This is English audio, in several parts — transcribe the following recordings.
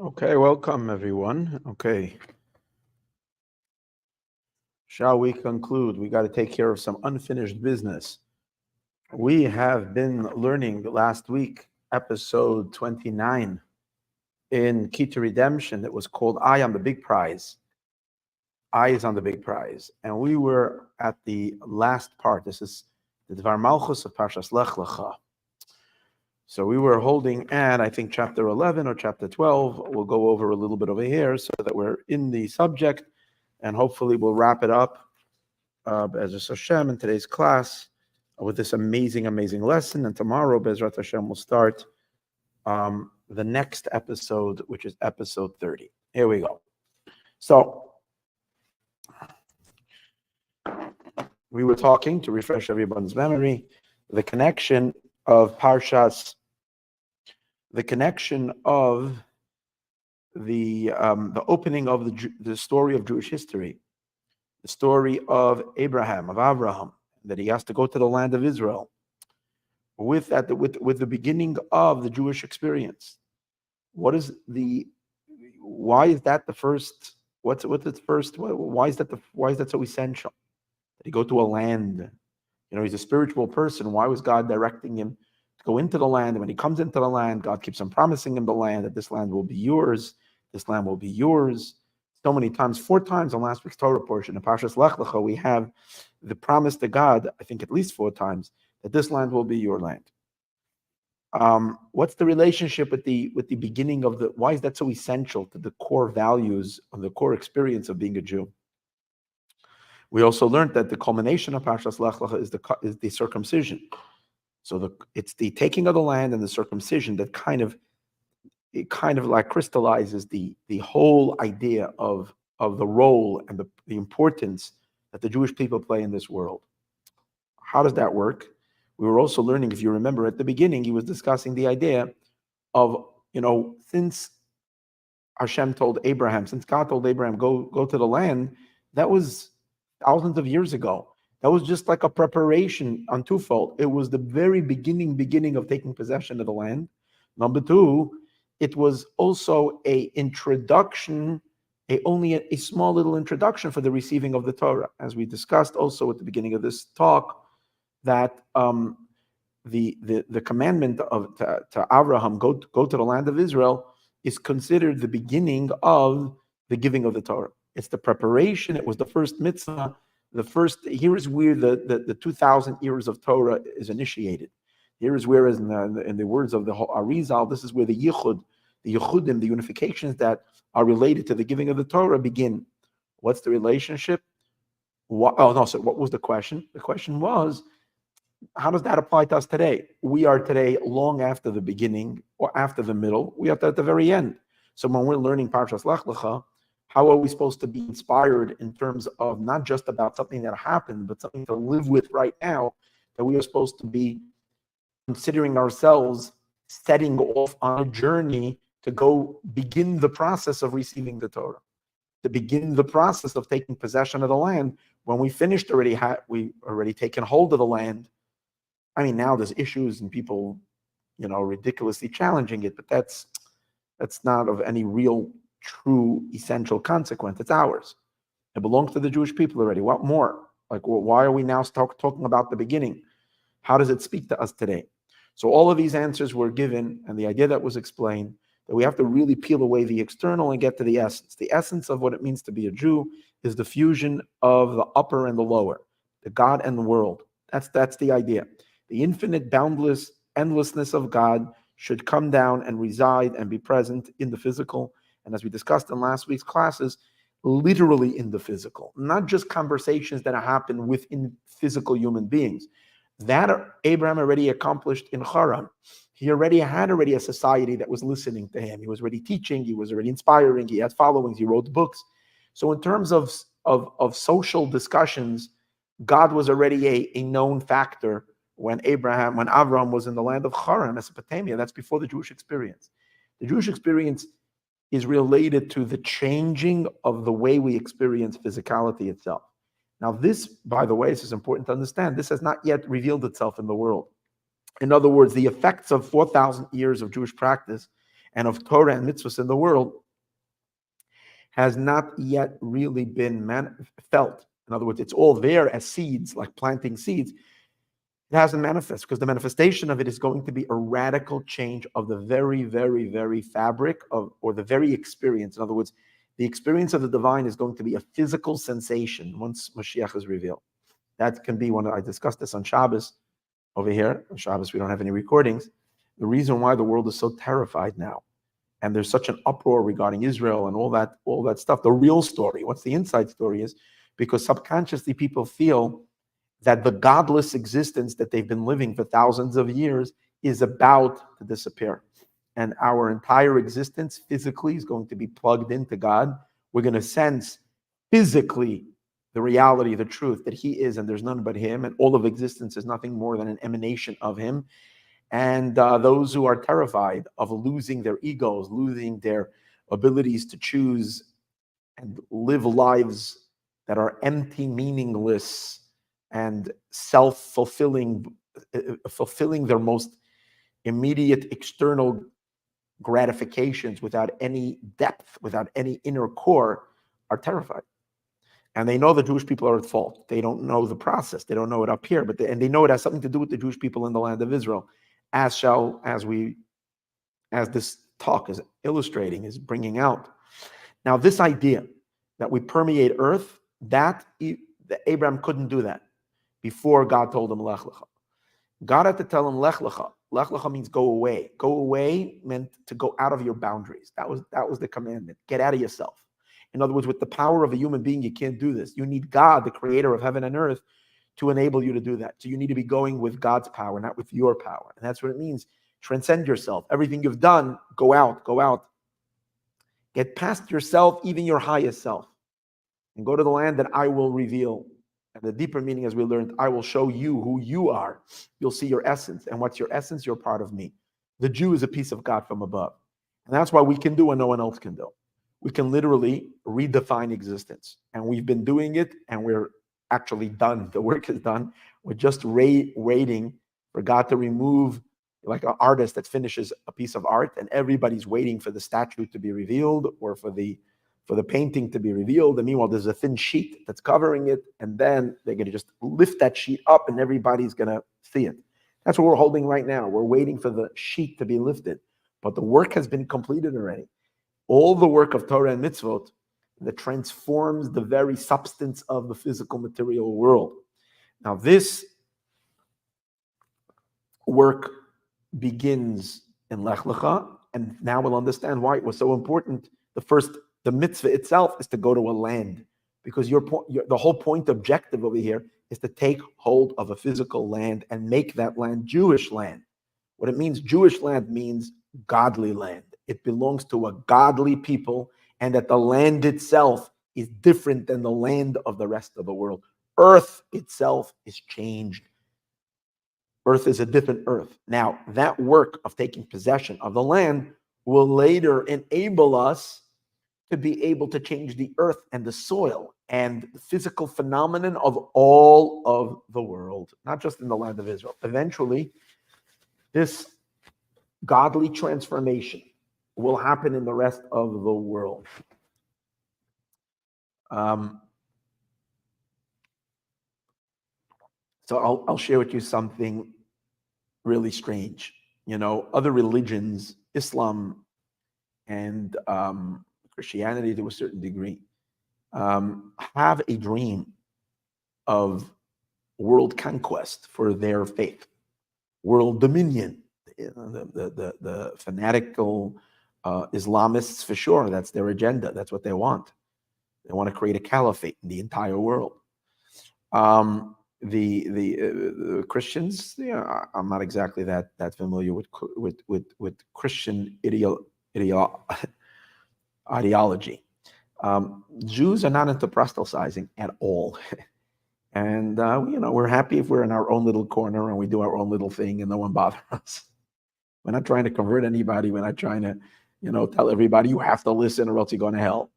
Okay, welcome everyone. Okay, shall we conclude? We got to take care of some unfinished business. We have been learning last week, episode 29 in Key to Redemption that was called Eye on the Big Prize. Eyes on the Big Prize. And we were at the last part. This is the Dvar Malchus of Parshas Lecha. So we were holding at, I think, chapter 11 or chapter 12. We'll go over a little bit over here so that we're in the subject, and hopefully we'll wrap it up Bezrat Hashem in today's class with this amazing, amazing lesson. And tomorrow, Bezrat Hashem, will start the next episode, which is episode 30. Here we go. So we were talking, to refresh everyone's memory, the connection of Parshas, the connection of the opening of the story of Jewish history, the story of Avraham, that he has to go to the land of Israel, with the beginning of the Jewish experience. Why is that the first? What's its first? Why is that so essential? That he go to a land? He's a spiritual person. Why was God directing him to go into the land? And when he comes into the land, God keeps on promising him the land, that this land will be yours. This land will be yours. So many times, 4 times on last week's Torah portion, in Parshas Lecha, we have the promise to God, I think at least 4 times, that this land will be your land. What's the relationship with the beginning of why is that so essential to the core values of the core experience of being a Jew? We also learned that the culmination of Parshas Lecha is the circumcision. So it's the taking of the land and the circumcision that kind of like crystallizes the whole idea of the role and the importance that the Jewish people play in this world. How does that work? We were also learning, if you remember at the beginning, he was discussing the idea of, since Hashem told Abraham, since God told Abraham, go to the land, that was thousands of years ago. That was just like a preparation on twofold. It was the very beginning of taking possession of the land. Number 2, it was also a introduction, only a small little introduction for the receiving of the Torah. As we discussed also at the beginning of this talk, that the commandment to Abraham, go to the land of Israel, is considered the beginning of the giving of the Torah. It's the preparation. It was the first mitzvah. Here is where the 2,000 years of Torah is initiated. Here is where, in the words of the Arizal, this is where the Yichud, the Yichudim, the unifications that are related to the giving of the Torah begin. What's the relationship? What was the question? The question was, how does that apply to us today? We are today long after the beginning or after the middle. We are at the very end. So when we're learning Parshas Lecha, how are we supposed to be inspired in terms of not just about something that happened, but something to live with right now, that we are supposed to be considering ourselves setting off on a journey to go begin the process of receiving the Torah, to begin the process of taking possession of the land. When we finished we already taken hold of the land. I mean, now there's issues and people, ridiculously challenging it, but that's not of any real, true, essential consequence. It's ours. It belongs to the Jewish people already. What more? Like, why are we now talking about the beginning? How does it speak to us today? So all of these answers were given, and the idea that was explained, that we have to really peel away the external and get to the essence. The essence of what it means to be a Jew is the fusion of the upper and the lower, the God and the world. That's the idea. The infinite, boundless, endlessness of God should come down and reside and be present in the physical. And as we discussed in last week's classes, literally in the physical, not just conversations that happen within physical human beings. That Abraham already accomplished in Haran. He had a society that was listening to him. He was already teaching. He was already inspiring. He had followings. He wrote books. So in terms of social discussions, God was already a known factor when Avram was in the land of Haran, Mesopotamia. That's before the Jewish experience. The Jewish experience is related to the changing of the way we experience physicality itself. Now this, by the way, this is important to understand, this has not yet revealed itself in the world. In other words, the effects of 4,000 years of Jewish practice and of Torah and mitzvahs in the world has not yet really been felt. In other words, it's all there as seeds, like planting seeds. It hasn't manifested because the manifestation of it is going to be a radical change of the very, very, very fabric of, or the very experience. In other words, the experience of the divine is going to be a physical sensation once Mashiach is revealed. That can be I discussed this on Shabbos over here. On Shabbos, we don't have any recordings. The reason why the world is so terrified now, and there's such an uproar regarding Israel and all that stuff, the real story, what's the inside story is, because subconsciously people feel that the godless existence that they've been living for thousands of years is about to disappear. And our entire existence physically is going to be plugged into God. We're going to sense physically the reality, the truth that He is, and there's none but Him, and all of existence is nothing more than an emanation of Him. And those who are terrified of losing their egos, losing their abilities to choose and live lives that are empty, meaningless, and self-fulfilling, fulfilling their most immediate external gratifications without any depth, without any inner core, are terrified. And they know the Jewish people are at fault. They don't know the process. They don't know it up here, and they know it has something to do with the Jewish people in the land of Israel, as this talk is illustrating, is bringing out. Now, this idea that we permeate earth, that Abraham couldn't do that before God told him Lech Lecha. God had to tell him Lech Lecha. Lech Lecha means go away. Go away meant to go out of your boundaries. That was the commandment. Get out of yourself. In other words, with the power of a human being, you can't do this. You need God, the creator of heaven and earth, to enable you to do that. So you need to be going with God's power, not with your power. And that's what it means. Transcend yourself. Everything you've done, go out, go out. Get past yourself, even your highest self, and go to the land that I will reveal. And the deeper meaning, as we learned, I will show you who you are. You'll see your essence. And what's your essence? You're part of me. The Jew is a piece of God from above. And that's why we can do what no one else can do. We can literally redefine existence. And we've been doing it, and we're actually done. The work is done. We're just waiting for God to remove, like an artist that finishes a piece of art, and everybody's waiting for the statue to be revealed or for the painting to be revealed. And meanwhile, there's a thin sheet that's covering it, and then they're going to just lift that sheet up, and everybody's going to see it. That's what we're holding right now. We're waiting for the sheet to be lifted, but the work has been completed already. All the work of Torah and mitzvot that transforms the very substance of the physical material world. Now, this work begins in Lech Lecha, and now we'll understand why it was so important. The mitzvah itself is to go to a land, because the whole point objective over here is to take hold of a physical land and make that land Jewish land. What it means, Jewish land, means godly land. It belongs to a godly people, and that the land itself is different than the land of the rest of the world. Earth itself is changed. Earth is a different earth. Now, that work of taking possession of the land will later enable us to be able to change the earth and the soil and the physical phenomenon of all of the world, not just in the land of Israel. Eventually, this godly transformation will happen in the rest of the world. So I'll share with you something really strange. Other religions, Islam and Christianity to a certain degree, have a dream of world conquest for their faith, world dominion. The fanatical Islamists, for sure, that's their agenda. That's what they want. They want to create a caliphate in the entire world. The Christians, I'm not exactly that familiar with Christian ideology. Jews are not into proselytizing at all. And we're happy if we're in our own little corner and we do our own little thing and no one bothers us. We're not trying to convert anybody. We're not trying to, tell everybody you have to listen or else you're going to hell.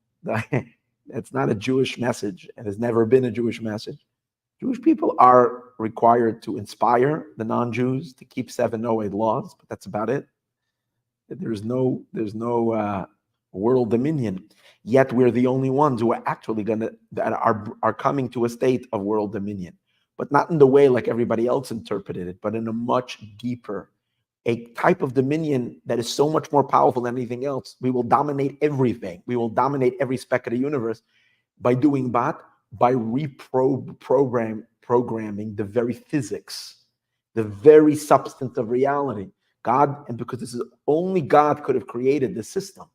It's not a Jewish message. It has never been a Jewish message. Jewish people are required to inspire the non-Jews to keep 708 laws, but that's about it. there's no world dominion. Yet we're the only ones who are actually that are coming to a state of world dominion, but not in the way like everybody else interpreted it, but in a much deeper, a type of dominion that is so much more powerful than anything else. We will dominate everything. We will dominate every speck of the universe by doing what? By programming the very physics, the very substance of reality. God, and because this is only God could have created the system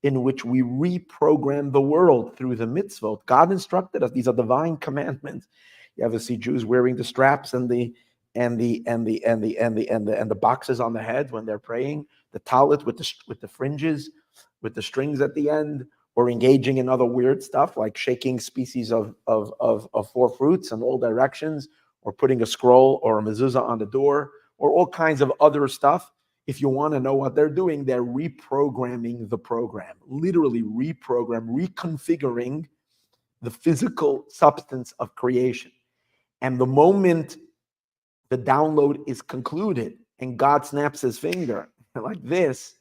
in which we reprogram the world through the mitzvot. God instructed us; these are divine commandments. You ever see Jews wearing the straps and the boxes on the head when they're praying, the talit with the fringes, with the strings at the end, or engaging in other weird stuff like shaking species of four fruits in all directions, or putting a scroll or a mezuzah on the door, or all kinds of other stuff. If you want to know what they're doing, they're reprogramming the program, literally reconfiguring the physical substance of creation. And the moment the download is concluded and God snaps his finger like this,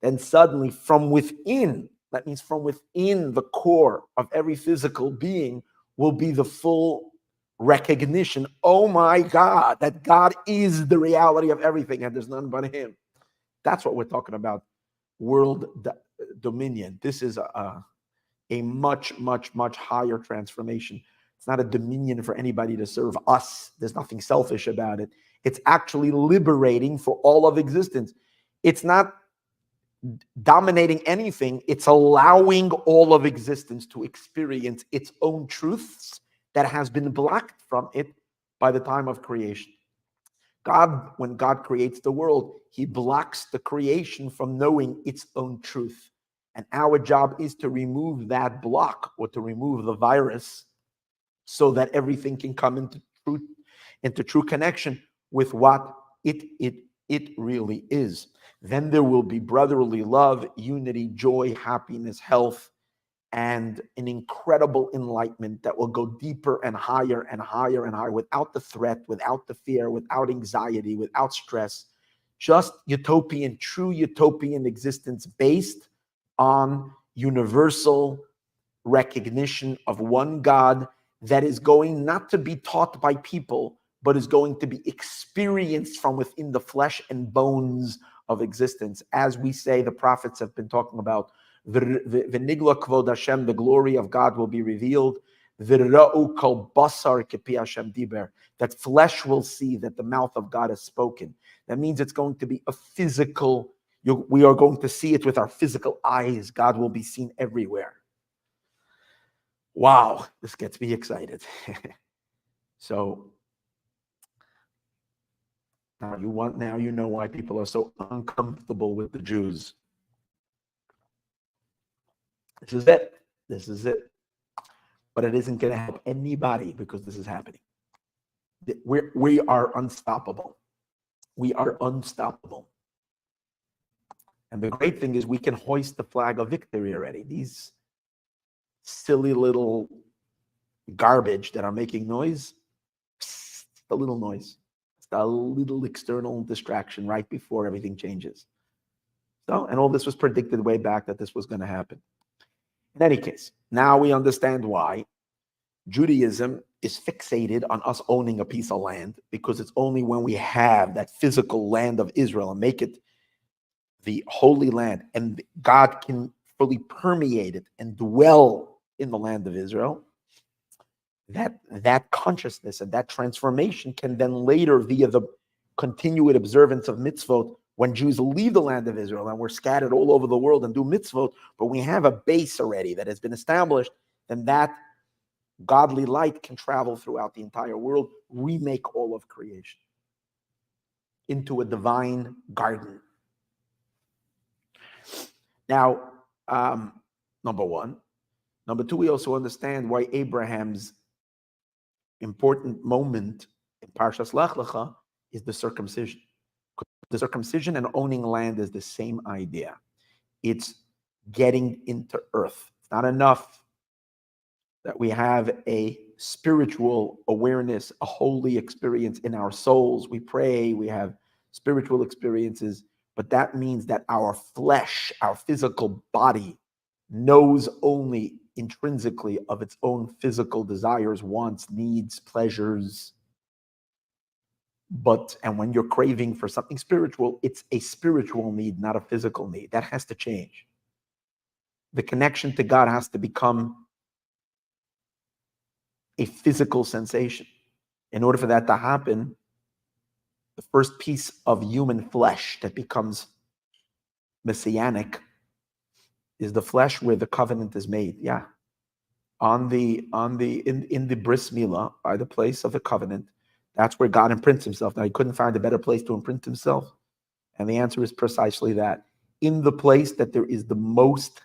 then suddenly from within, that means from within the core of every physical being, will be the full recognition, oh my God, that God is the reality of everything and there's none but him. That's what we're talking about, world dominion. This is a much, much, much higher transformation. It's not a dominion for anybody to serve us. There's nothing selfish about it. It's actually liberating for all of existence. It's not dominating anything. It's allowing all of existence to experience its own truths that has been blocked from it by the time of creation. God, when God creates the world, he blocks the creation from knowing its own truth. And our job is to remove that block, or to remove the virus, so that everything can come into true connection with what it really is. Then there will be brotherly love, unity, joy, happiness, health, and an incredible enlightenment that will go deeper and higher and higher and higher, without the threat, without the fear, without anxiety, without stress. Just utopian, true utopian existence based on universal recognition of one God that is going not to be taught by people, but is going to be experienced from within the flesh and bones of existence. As we say, the prophets have been talking about, V'nigla kvod Hashem, the glory of God will be revealed. V'ra'u kol basar kepi Hashem diber, that flesh will see that the mouth of God has spoken. That means it's going to be a physical, we are going to see it with our physical eyes. God will be seen everywhere. Wow, this gets me excited. So now you know why people are so uncomfortable with the Jews. This is it. This is it. But it isn't going to help anybody because this is happening. We are unstoppable. We are unstoppable. And the great thing is we can hoist the flag of victory already. These silly little garbage that are making noise, just a little noise. It's a little external distraction right before everything changes. So, and all this was predicted way back that this was going to happen. In any case, now we understand why Judaism is fixated on us owning a piece of land, because it's only when we have that physical land of Israel and make it the holy land, and God can fully permeate it and dwell in the land of Israel, that consciousness and that transformation can then later, via the continued observance of mitzvot, when Jews leave the land of Israel and we're scattered all over the world and do mitzvot, but we have a base already that has been established, then that godly light can travel throughout the entire world, remake all of creation into a divine garden. Now, number one. Number two, we also understand why Abraham's important moment in Parshas Lecha is the circumcision. The circumcision and owning land is the same idea. It's getting into earth. It's not enough that we have a spiritual awareness, a holy experience in our souls. We pray, we have spiritual experiences, but that means that our flesh, our physical body, knows only intrinsically of its own physical desires, wants, needs, pleasures. And when you're craving for something spiritual, it's a spiritual need, not a physical need. That has to change. The connection to God has to become a physical sensation. In order for that to happen, the first piece of human flesh that becomes messianic is the flesh where the covenant is made. Yeah. In the bris milah, by the place of the covenant, that's where God imprints himself. Now, he couldn't find a better place to imprint himself. And the answer is precisely that. In the place that there is the most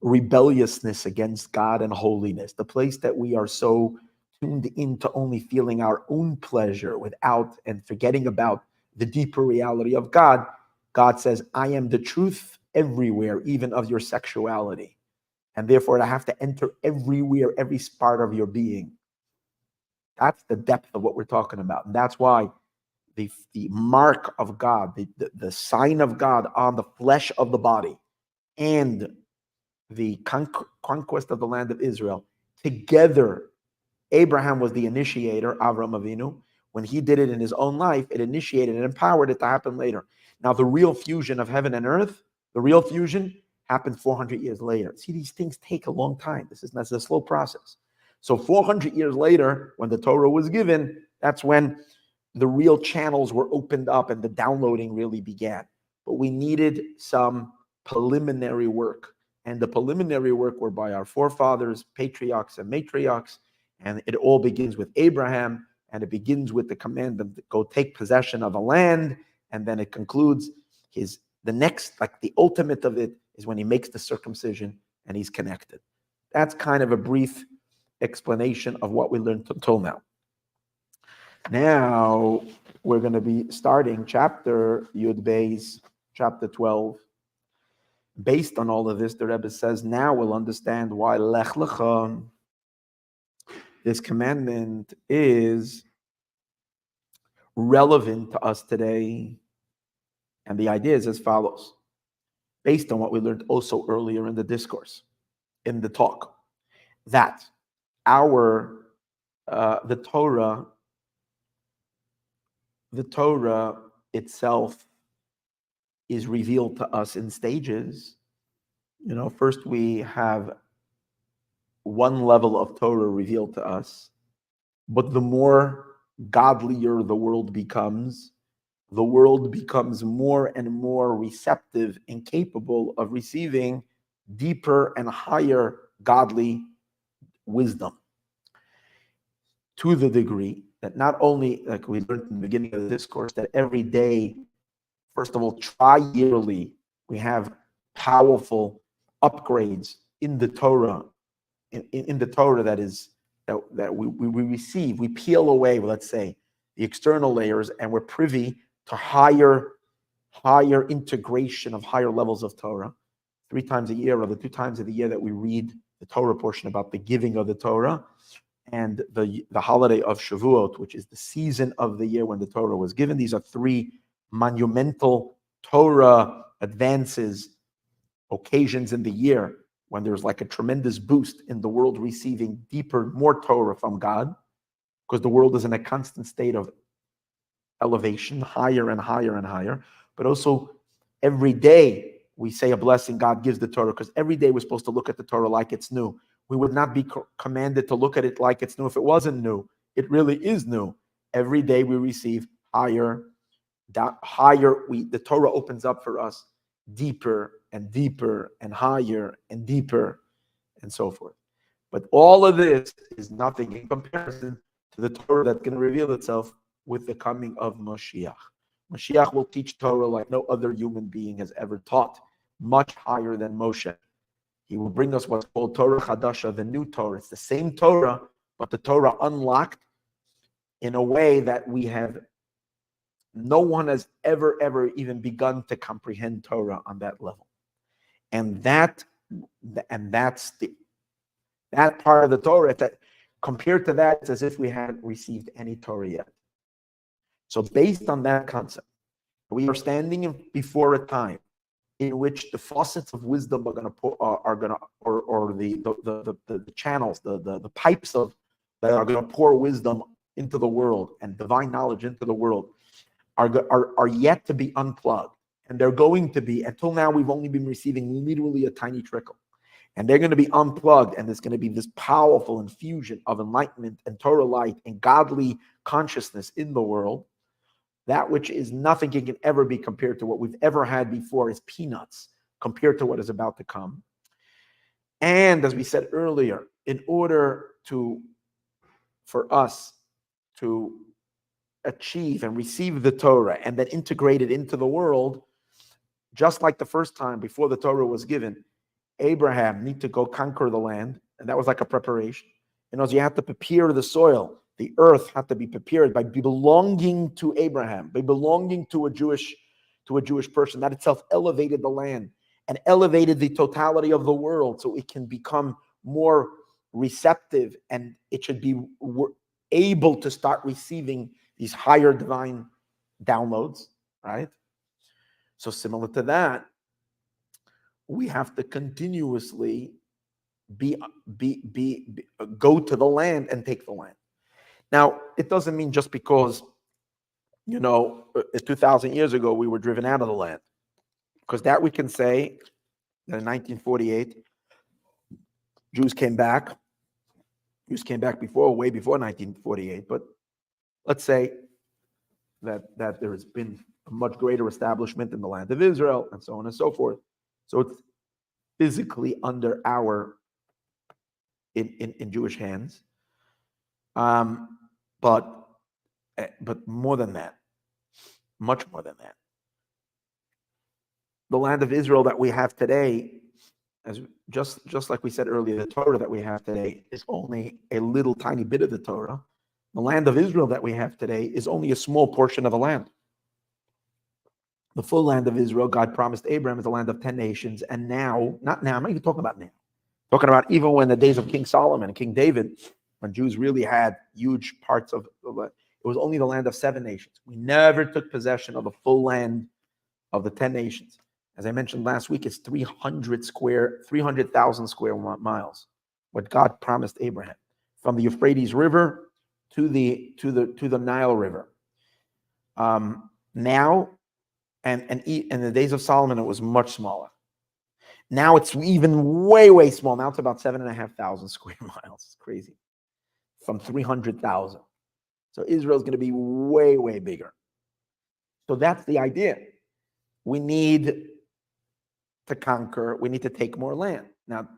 rebelliousness against God and holiness, the place that we are so tuned into only feeling our own pleasure without and forgetting about the deeper reality of God, God says, I am the truth everywhere, even of your sexuality. And therefore, I have to enter everywhere, every part of your being. That's the depth of what we're talking about. And that's why the mark of God, the sign of God on the flesh of the body and the conquest of the land of Israel, together, Abraham was the initiator, Avram Avinu. When he did it in his own life, it initiated and empowered it to happen later. Now, the real fusion of heaven and earth, the real fusion, happened 400 years later. See, these things take a long time. This is a slow process. So 400 years later, when the Torah was given, that's when the real channels were opened up and the downloading really began. But we needed some preliminary work. And the preliminary work were by our forefathers, patriarchs and matriarchs. And it all begins with Abraham, and it begins with the command to go take possession of a land. And then it concludes the next, like the ultimate of it, is when he makes the circumcision and he's connected. That's kind of a brief explanation of what we learned until now. Now we're going to be starting chapter Yud Beis, chapter 12. Based on all of this, the Rebbe says, now we'll understand why Lech Lecha, this commandment, is relevant to us today. And the idea is as follows, based on what we learned also earlier in the discourse, in the talk, that the Torah itself is revealed to us in stages. First we have one level of Torah revealed to us, but the more godlier the world becomes more and more receptive and capable of receiving deeper and higher godly wisdom, to the degree that not only, like we learned in the beginning of the discourse, that every day, first of all, tri-yearly, we have powerful upgrades in the Torah, in the Torah that we receive. We peel away, let's say, the external layers, and we're privy to higher integration of higher levels of Torah. 3 times a year, or the 2 times of the year that we read the Torah portion about the giving of the Torah, and the holiday of Shavuot, which is the season of the year when the Torah was given. These are 3 monumental Torah advances, occasions in the year when there's like a tremendous boost in the world receiving deeper, more Torah from God, because the world is in a constant state of elevation, higher and higher and higher. But also every day we say a blessing, God gives the Torah, because every day we're supposed to look at the Torah like it's new. We would not be commanded to look at it like it's new if it wasn't new. It really is new. Every day we receive higher. The Torah opens up for us deeper and deeper and higher and deeper and so forth. But all of this is nothing in comparison to the Torah that's going to reveal itself with the coming of Mashiach. Mashiach will teach Torah like no other human being has ever taught, much higher than Moshe. He will bring us what's called Torah Chadasha, the new Torah. It's the same Torah, but the Torah unlocked in a way that no one has ever even begun to comprehend Torah on that level. And that's that part of the Torah, that compared to that, it's as if we hadn't received any Torah yet. So based on that concept, We are standing before a time in which the faucets of wisdom are going to pour, or the channels, the pipes of that are going to pour wisdom into the world and divine knowledge into the world are yet to be unplugged. And they're going to be, until now, we've only been receiving literally a tiny trickle. And they're going to be unplugged, and there's going to be this powerful infusion of enlightenment and Torah light and godly consciousness in the world. That which is nothing can ever be compared to what we've ever had before is peanuts compared to what is about to come. And as we said earlier, in order for us to achieve and receive the Torah and then integrate it into the world, just like the first time before the Torah was given, Abraham need to go conquer the land, and that was like a preparation. And as you have to prepare the soil, the earth had to be prepared by belonging to Abraham, by belonging to a Jewish person. That itself elevated the land and elevated the totality of the world, so it can become more receptive, and it should be able to start receiving these higher divine downloads, right? So similar to that, we have to continuously go to the land and take the land. Now, it doesn't mean just because, 2,000 years ago we were driven out of the land, because that we can say that in 1948 Jews came back. Jews came back way before 1948. But let's say that there has been a much greater establishment in the land of Israel, and so on and so forth. So it's physically under in Jewish hands. But more than that, much more than that. The land of Israel that we have today, as just like we said earlier, the Torah that we have today is only a little tiny bit of the Torah. The land of Israel that we have today is only a small portion of the land. The full land of Israel, God promised Abraham, is a land of 10 nations. And now, not now, I'm not even talking about now. I'm talking about even when the days of King Solomon and King David, when Jews really had huge parts of the land, it was only the land of 7 nations. We never took possession of the full land of the 10 nations. As I mentioned last week, it's 300,000 square miles, what God promised Abraham, from the Euphrates River to the Nile River. Now, and in the days of Solomon, it was much smaller. Now it's even way small. Now it's about 7,500 square miles. It's crazy. From 300,000. So Israel is going to be way bigger. So that's the idea. We need to conquer. We need to take more land. Now,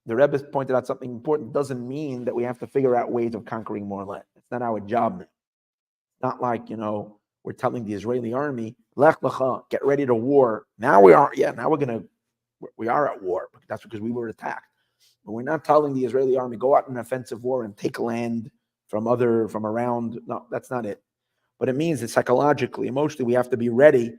the Rebbe pointed out something important. It doesn't mean that we have to figure out ways of conquering more land. It's not our job. It's not like, we're telling the Israeli army, Lech, Lecha, get ready to war. Now we are at war. That's because we were attacked. But we're not telling the Israeli army, go out in an offensive war and take land from around. No, that's not it. But it means that psychologically, emotionally, we have to be ready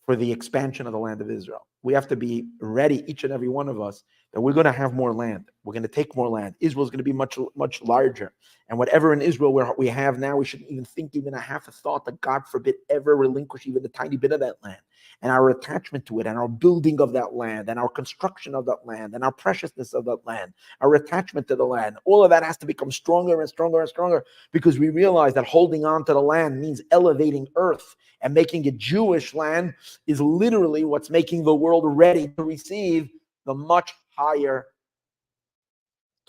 for the expansion of the land of Israel. We have to be ready, each and every one of us, that we're going to have more land. We're going to take more land. Israel is going to be much larger. And whatever in Israel we have now, we shouldn't even think even a half a thought that God forbid ever relinquish even a tiny bit of that land. And our attachment to it, and our building of that land, and our construction of that land, and our preciousness of that land, our attachment to the land, all of that has to become stronger and stronger and stronger, because we realize that holding on to the land means elevating earth, and making it Jewish land is literally what's making the world ready to receive the much higher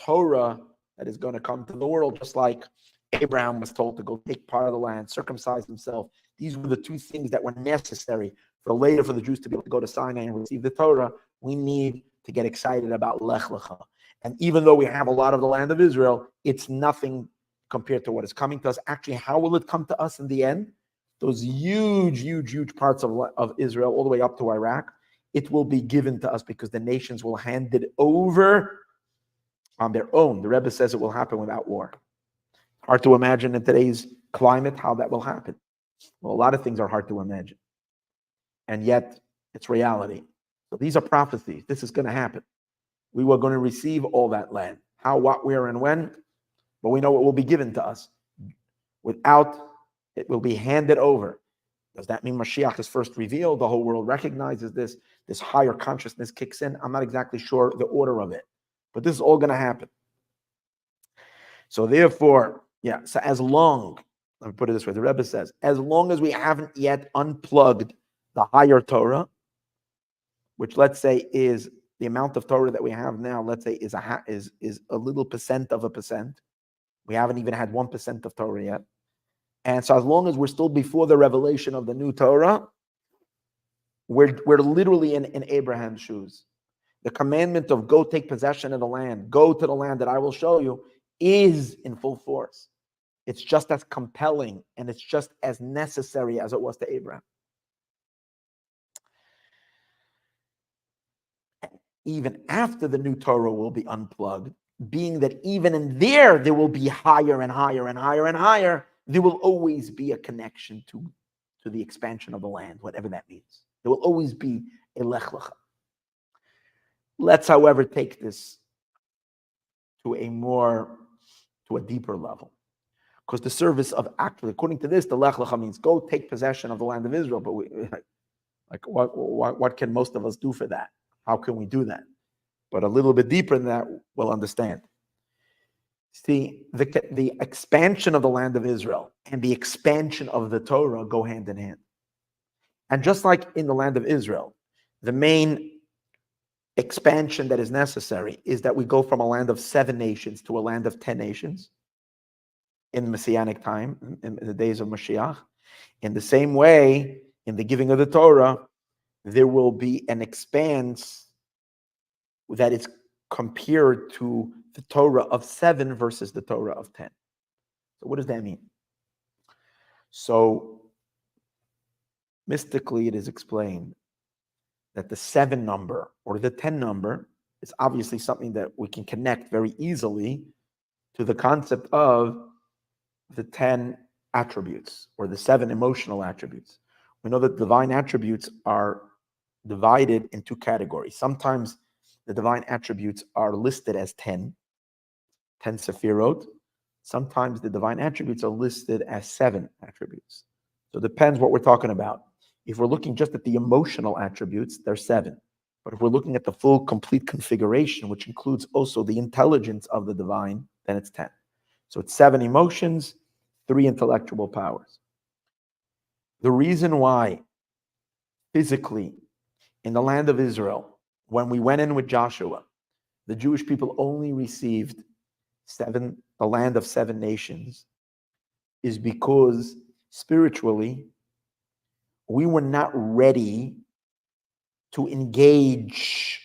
Torah that is going to come to the world, just like Abraham was told to go take part of the land, circumcise himself. These were the two things that were necessary for the Jews to be able to go to Sinai and receive the Torah. We need to get excited about Lech Lecha. And even though we have a lot of the land of Israel, it's nothing compared to what is coming to us. Actually, how will it come to us in the end? Those huge parts of Israel, all the way up to Iraq, it will be given to us because the nations will hand it over on their own. The Rebbe says it will happen without war. Hard to imagine in today's climate how that will happen. Well, a lot of things are hard to imagine. And yet, it's reality. So these are prophecies. This is going to happen. We were going to receive all that land. How, what, where, and when? But we know it will be given to us. It will be handed over. Does that mean Mashiach is first revealed? The whole world recognizes this. This higher consciousness kicks in. I'm not exactly sure the order of it, but this is all going to happen. So therefore, so as long, let me put it this way, the Rebbe says, as long as we haven't yet unplugged the higher Torah, which let's say is the amount of Torah that we have now, let's say is a little percent of a percent. We haven't even had 1% of Torah yet. And so as long as we're still before the revelation of the new Torah, we're literally in Abraham's shoes. The commandment of go take possession of the land, go to the land that I will show you, is in full force. It's just as compelling and it's just as necessary as it was to Abraham. Even after the new Torah will be unplugged, being that even in there will be higher and higher and higher and higher, there will always be a connection to the expansion of the land, whatever that means. There will always be a Lech Lecha. Let's, however, take this to a deeper level. Because the service of actually, according to this, the Lech Lecha means go take possession of the land of Israel. But what can most of us do for that? How can we do that? But a little bit deeper than that, we'll understand. See, the expansion of the land of Israel and the expansion of the Torah go hand in hand. And just like in the land of Israel, the main expansion that is necessary is that we go from a land of 7 nations to a land of 10 nations in Messianic time, in the days of Mashiach. In the same way, in the giving of the Torah, there will be an expanse that is compared to the Torah of 7 versus the Torah of 10. So what does that mean? So mystically, it is explained that the 7 number or the 10 number is obviously something that we can connect very easily to the concept of the 10 attributes or the 7 emotional attributes. We know that divine attributes are divided in 2 categories. Sometimes the divine attributes are listed as 10 Sefirot. Sometimes the divine attributes are listed as 7 attributes. So it depends what we're talking about. If we're looking just at the emotional attributes, they're 7. But if we're looking at the full, complete configuration, which includes also the intelligence of the divine, then it's 10. So it's 7 emotions, 3 intellectual powers. The reason why physically in the land of Israel, when we went in with Joshua, the Jewish people only received the land of 7 nations, is because spiritually, we were not ready to engage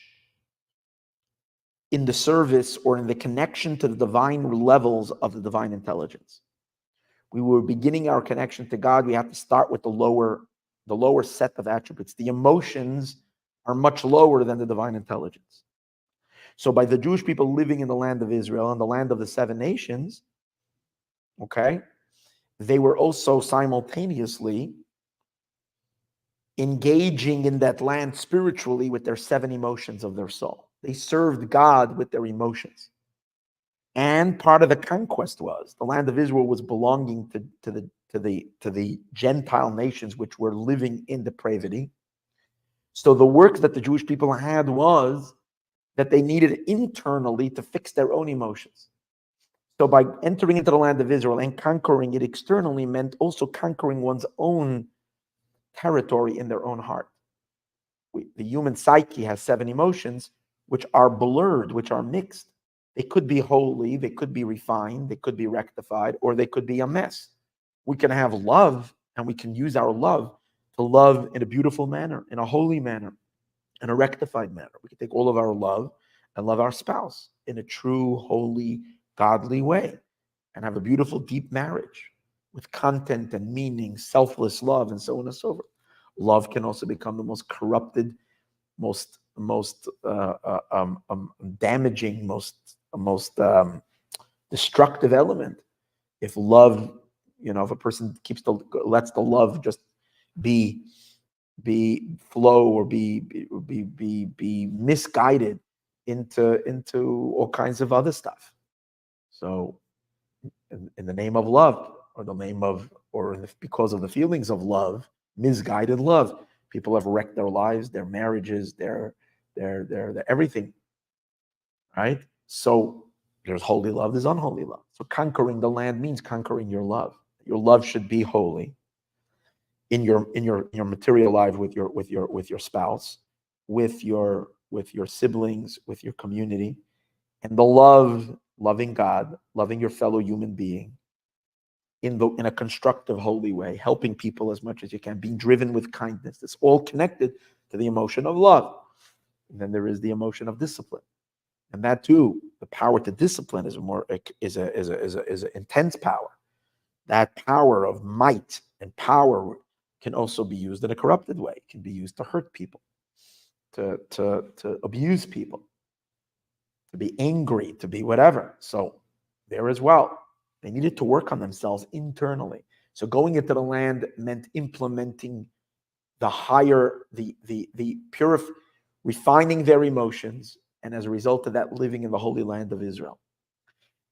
in the service or in the connection to the divine levels of the divine intelligence. We were beginning our connection to God. We have to start with the lower set of attributes. The emotions are much lower than the divine intelligence. So by the Jewish people living in the land of Israel and the land of the 7 nations, okay, they were also simultaneously engaging in that land spiritually with their 7 emotions of their soul. They served God with their emotions. And part of the conquest was the land of Israel was belonging to the Gentile nations which were living in depravity. So the work that the Jewish people had was that they needed internally to fix their own emotions. So by entering into the land of Israel and conquering it externally meant also conquering one's own territory in their own heart. The human psyche has 7 emotions which are blurred, which are mixed. They could be holy, they could be refined, they could be rectified, or they could be a mess. We can have love, and we can use our love to love in a beautiful manner, in a holy manner, in a rectified manner. We can take all of our love and love our spouse in a true, holy, godly way and have a beautiful, deep marriage with content and meaning, selfless love, and so on and so forth. Love can also become the most corrupted, most damaging, most destructive element. If love, if a person lets the love just be flow or be misguided into all kinds of other stuff. So in the name of love, or because of the feelings of love, misguided love. People have wrecked their lives, their marriages, their everything, right? So there's holy love, there's unholy love. So conquering the land means conquering your love. Your love should be holy in your material life with your spouse, with your siblings, with your community, and the loving God, loving your fellow human being in a constructive, holy way, helping people as much as you can, being driven with kindness. It's all connected to the emotion of love. And then there is the emotion of discipline, and that too, the power to discipline is an intense power. That power of might and power can also be used in a corrupted way. It can be used to hurt people, to abuse people, to be angry, to be whatever. So there as well, they needed to work on themselves internally. So going into the land meant implementing the higher, the refining their emotions, and as a result of that, living in the Holy Land of Israel.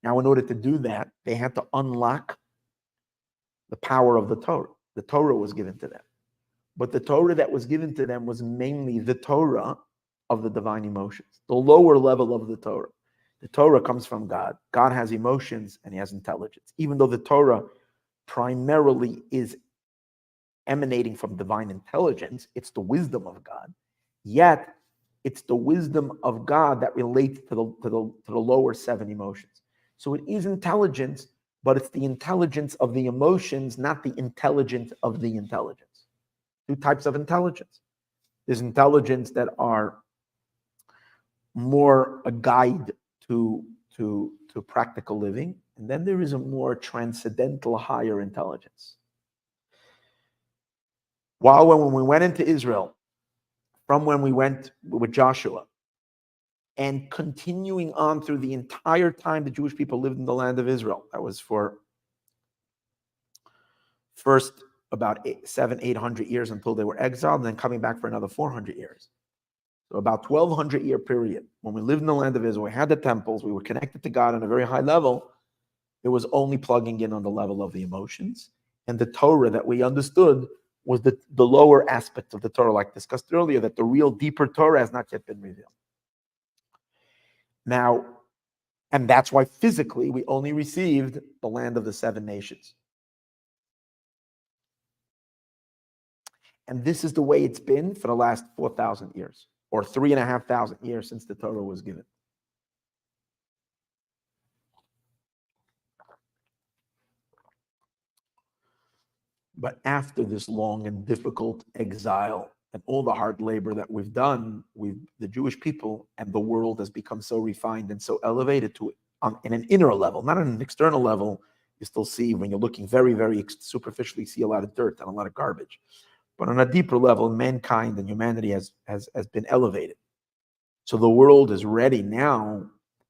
Now, in order to do that, they had to unlock the power of the Torah. The Torah was given to them. But the Torah that was given to them was mainly the Torah of the divine emotions, the lower level of the Torah. The Torah comes from God. God has emotions and he has intelligence. Even though the Torah primarily is emanating from divine intelligence, it's the wisdom of God. Yet, it's the wisdom of God that relates to the lower seven emotions. So it is intelligence, but it's the intelligence of the emotions, not the intelligence of the intelligence. Two types of intelligence. There's intelligence that are more a guide to practical living, and then there is a more transcendental, higher intelligence. When we went into Israel, from when we went with Joshua, and continuing on through the entire time the Jewish people lived in the land of Israel, that was for first about 700-800 years until they were exiled, and then coming back for another 400 years. So about 1,200-year period. When we lived in the land of Israel, we had the temples, we were connected to God on a very high level. It was only plugging in on the level of the emotions. And the Torah that we understood was the lower aspect of the Torah, like discussed earlier, that the real deeper Torah has not yet been revealed. Now, and that's why physically we only received the land of the seven nations. And this is the way it's been for the last 4,000 years, or 3,500 years since the Torah was given. But after this long and difficult exile and all the hard labor that we've done, the Jewish people and the world has become so refined and so elevated to it in an inner level, not on an external level. You still see, when you're looking very, very superficially, see a lot of dirt and a lot of garbage. But on a deeper level, mankind and humanity has been elevated. So the world is ready now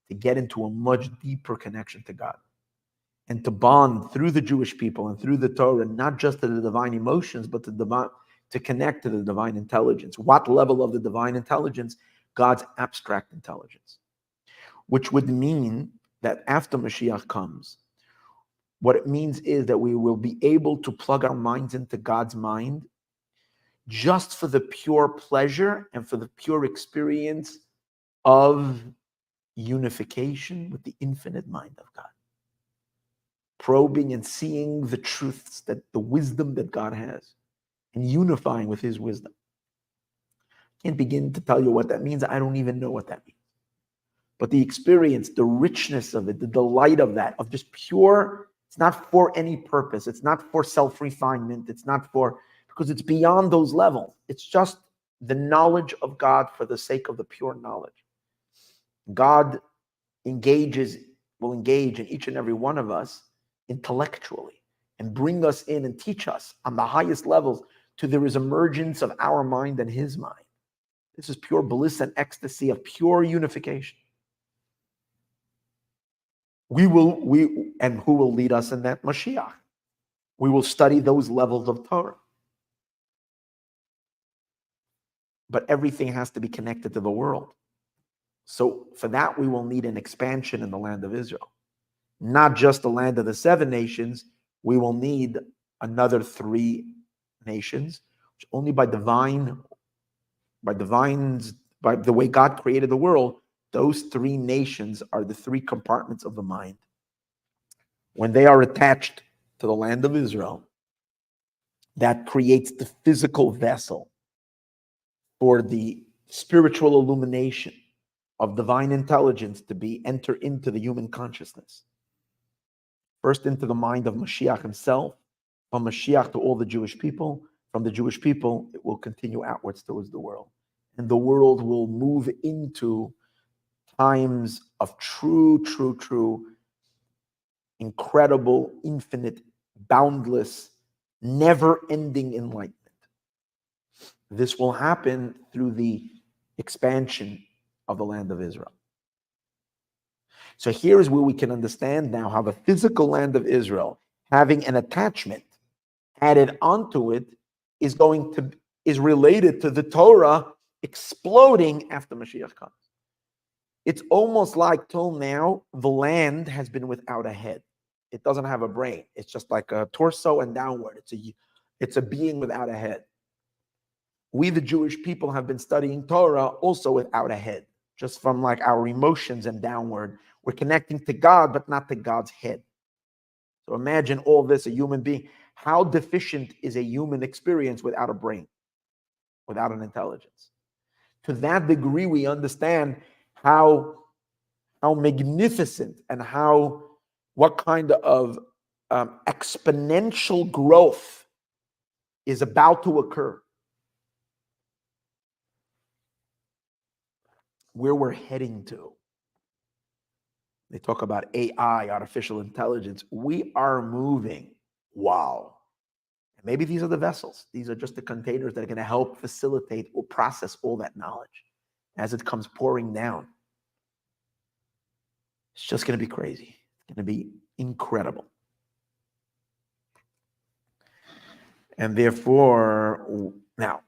to get into a much deeper connection to God and to bond through the Jewish people and through the Torah, not just to the divine emotions, but to connect to the divine intelligence. What level of the divine intelligence? God's abstract intelligence, which would mean that after Mashiach comes, what it means is that we will be able to plug our minds into God's mind just for the pure pleasure and for the pure experience of unification with the infinite mind of God. Probing and seeing the truths, that the wisdom that God has, and unifying with his wisdom. Can't begin to tell you what that means. I don't even know what that means. But the experience, the richness of it, the delight of that, of just pure, it's not for any purpose. It's not for self-refinement. It's not for, because it's beyond those levels. It's just the knowledge of God for the sake of the pure knowledge. God will engage in each and every one of us intellectually and bring us in and teach us on the highest levels to there is emergence of our mind and his mind. This is pure bliss and ecstasy of pure unification. And who will lead us in that? Mashiach. We will study those levels of Torah. But everything has to be connected to the world. So for that, we will need an expansion in the land of Israel. Not just the land of the seven nations, we will need another 3 nations, which only by the way God created the world, those three nations are the three compartments of the mind. When they are attached to the land of Israel, that creates the physical vessel for the spiritual illumination of divine intelligence to enter into the human consciousness. First into the mind of Mashiach himself, from Mashiach to all the Jewish people. From the Jewish people, it will continue outwards towards the world. And the world will move into times of true, incredible, infinite, boundless, never-ending enlightenment. This will happen through the expansion of the land of Israel. So here is where we can understand now how the physical land of Israel, having an attachment added onto it, is related to the Torah exploding after Mashiach comes. It's almost like till now the land has been without a head. It doesn't have a brain. It's just like a torso and downward. It's a being without a head. We, the Jewish people, have been studying Torah also without a head, just from like our emotions and downward. We're connecting to God, but not to God's head. So imagine all this, a human being. How deficient is a human experience without a brain, without an intelligence? To that degree, we understand how magnificent and what kind of exponential growth is about to occur. Where we're heading to. They talk about AI, artificial intelligence. We are moving. Wow. And maybe these are the vessels. These are just the containers that are going to help facilitate or process all that knowledge as it comes pouring down. It's just going to be crazy. It's going to be incredible. And therefore,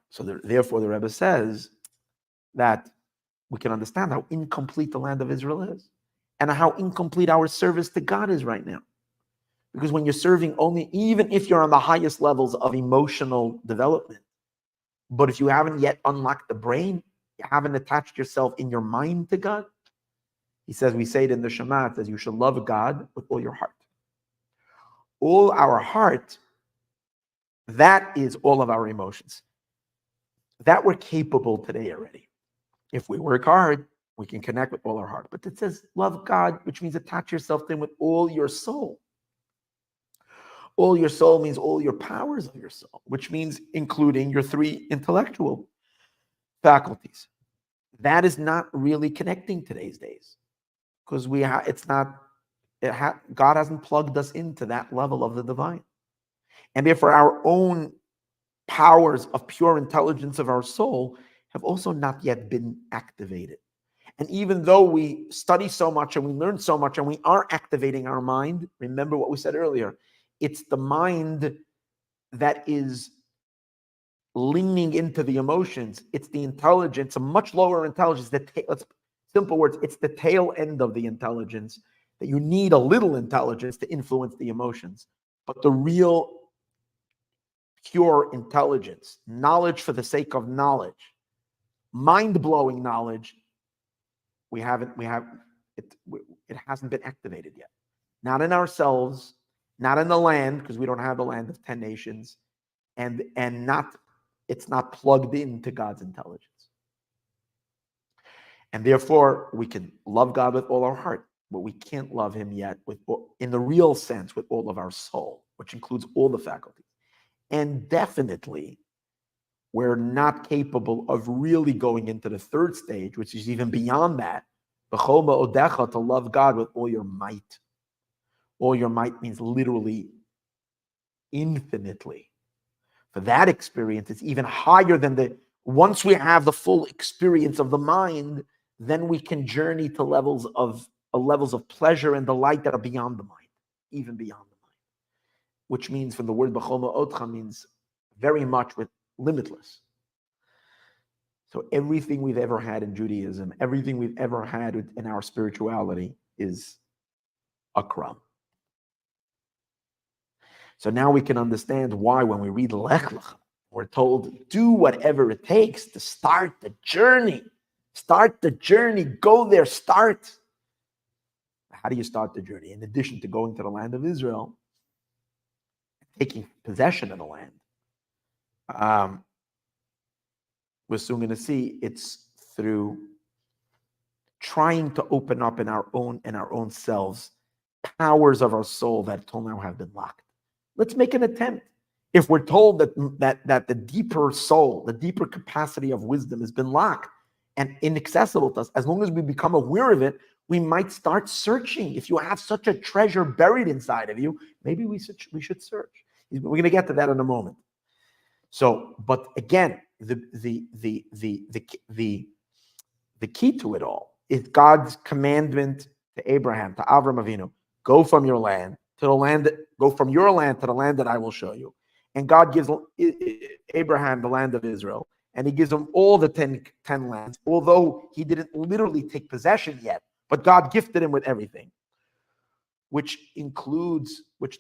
therefore the Rebbe says that we can understand how incomplete the land of Israel is and how incomplete our service to God is right now. Because when you're serving only, even if you're on the highest levels of emotional development, but if you haven't yet unlocked the brain, you haven't attached yourself in your mind to God, he says, we say it in the Shema, it says you should love God with all your heart. All our heart, that is all of our emotions. That we're capable today already. If we work hard, we can connect with all our heart. But it says love God, which means attach yourself to him with all your soul. All your soul means all your powers of your soul, which means including your three intellectual faculties. That is not really connecting today's days because God hasn't plugged us into that level of the divine. And therefore our own powers of pure intelligence of our soul have also not yet been activated. And even though we study so much and we learn so much and we are activating our mind, remember what we said earlier, it's the mind that is leaning into the emotions. It's the intelligence, a much lower intelligence. Simple words, it's the tail end of the intelligence that you need a little intelligence to influence the emotions. But the real pure intelligence, knowledge for the sake of knowledge, mind-blowing knowledge, it hasn't been activated yet. Not in ourselves, not in the land, because we don't have the land of 10 nations, and it's not plugged into God's intelligence. And therefore, we can love God with all our heart, but we can't love him yet in the real sense with all of our soul, which includes all the faculties. And definitely, we're not capable of really going into the third stage, which is even beyond that. To love God with all your might. All your might means literally infinitely. For that experience, it's even higher than once we have the full experience of the mind, then we can journey to levels of pleasure and delight that are beyond the mind, even beyond the mind. Which means from the word b'chol ma'odcha means very much with limitless. So everything we've ever had in Judaism, everything we've ever had in our spirituality is a crumb. So now we can understand why when we read Lech, We're told, do whatever it takes to start the journey. Start the journey. Go there. Start. How do you start the journey? In addition to going to the land of Israel, taking possession of the land, we're soon going to see it's through trying to open up in our own selves powers of our soul that till now have been locked. Let's make an attempt. If we're told that the deeper soul, the deeper capacity of wisdom has been locked and inaccessible to us, as long as we become aware of it, we might start searching. If you have such a treasure buried inside of you, maybe we should search. We're going to get to that in a moment. So, but again, the key to it all is God's commandment to Abraham, to Avram Avinu: go from your land to the land, go from your land to the land that I will show you. And God gives Abraham the land of Israel, and he gives him all the 10 lands, although he didn't literally take possession yet, but God gifted him with everything, which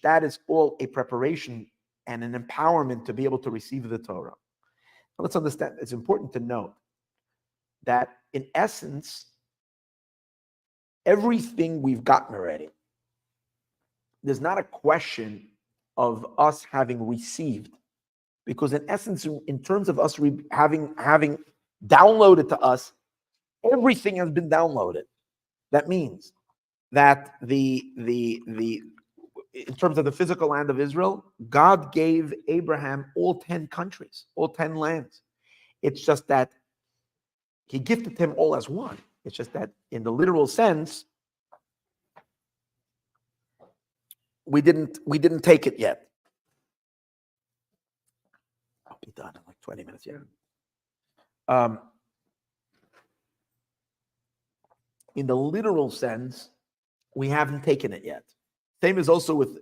that is all a preparation and an empowerment to be able to receive the Torah. Now let's understand, it's important to note that in essence, everything we've gotten already, there's not a question of us having received, because in essence, in terms of us having downloaded to us, everything has been downloaded. That means that in terms of the physical land of Israel, God gave Abraham all 10 countries, all 10 lands. It's just that he gifted him all as one. It's just that in the literal sense, we didn't take it yet. I'll be done in like 20 minutes. Yeah. In the literal sense, we haven't taken it yet. Same is also with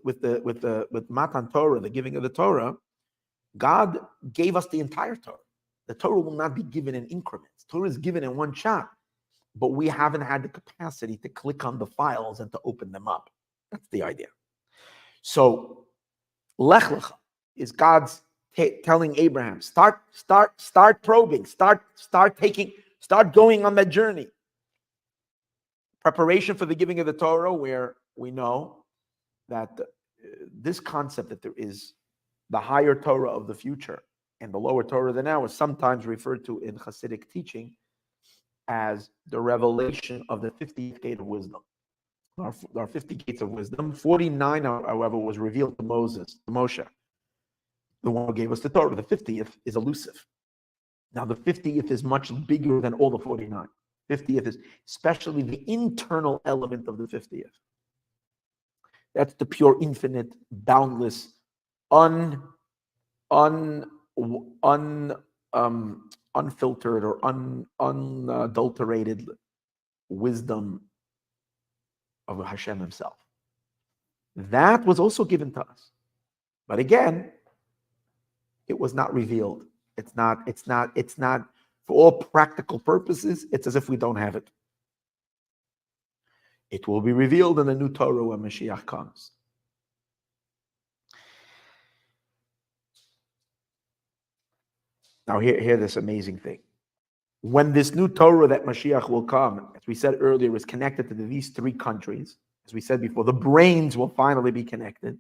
Matan Torah, the giving of the Torah. God gave us the entire Torah. The Torah will not be given in increments. Torah is given in one shot, but we haven't had the capacity to click on the files and to open them up. That's the idea. So, Lech is God's telling Abraham, start probing, start going on that journey. Preparation for the giving of the Torah, where we know that this concept that there is the higher Torah of the future and the lower Torah of the now is sometimes referred to in Hasidic teaching as the revelation of the 50th gate of wisdom. Our 50 gates of wisdom, 49, however, was revealed to Moshe, the one who gave us the Torah. The 50th is elusive. Now, the 50th is much bigger than all the 49. 50th is especially the internal element of the 50th. That's the pure, infinite, boundless, unfiltered or unadulterated wisdom of Hashem himself. That was also given to us. But again, it was not revealed. It's not, for all practical purposes, it's as if we don't have it. It will be revealed in the new Torah when Mashiach comes. Now, hear this amazing thing. When this new Torah that Mashiach will come, as we said earlier, is connected to these three countries, as we said before, the brains will finally be connected.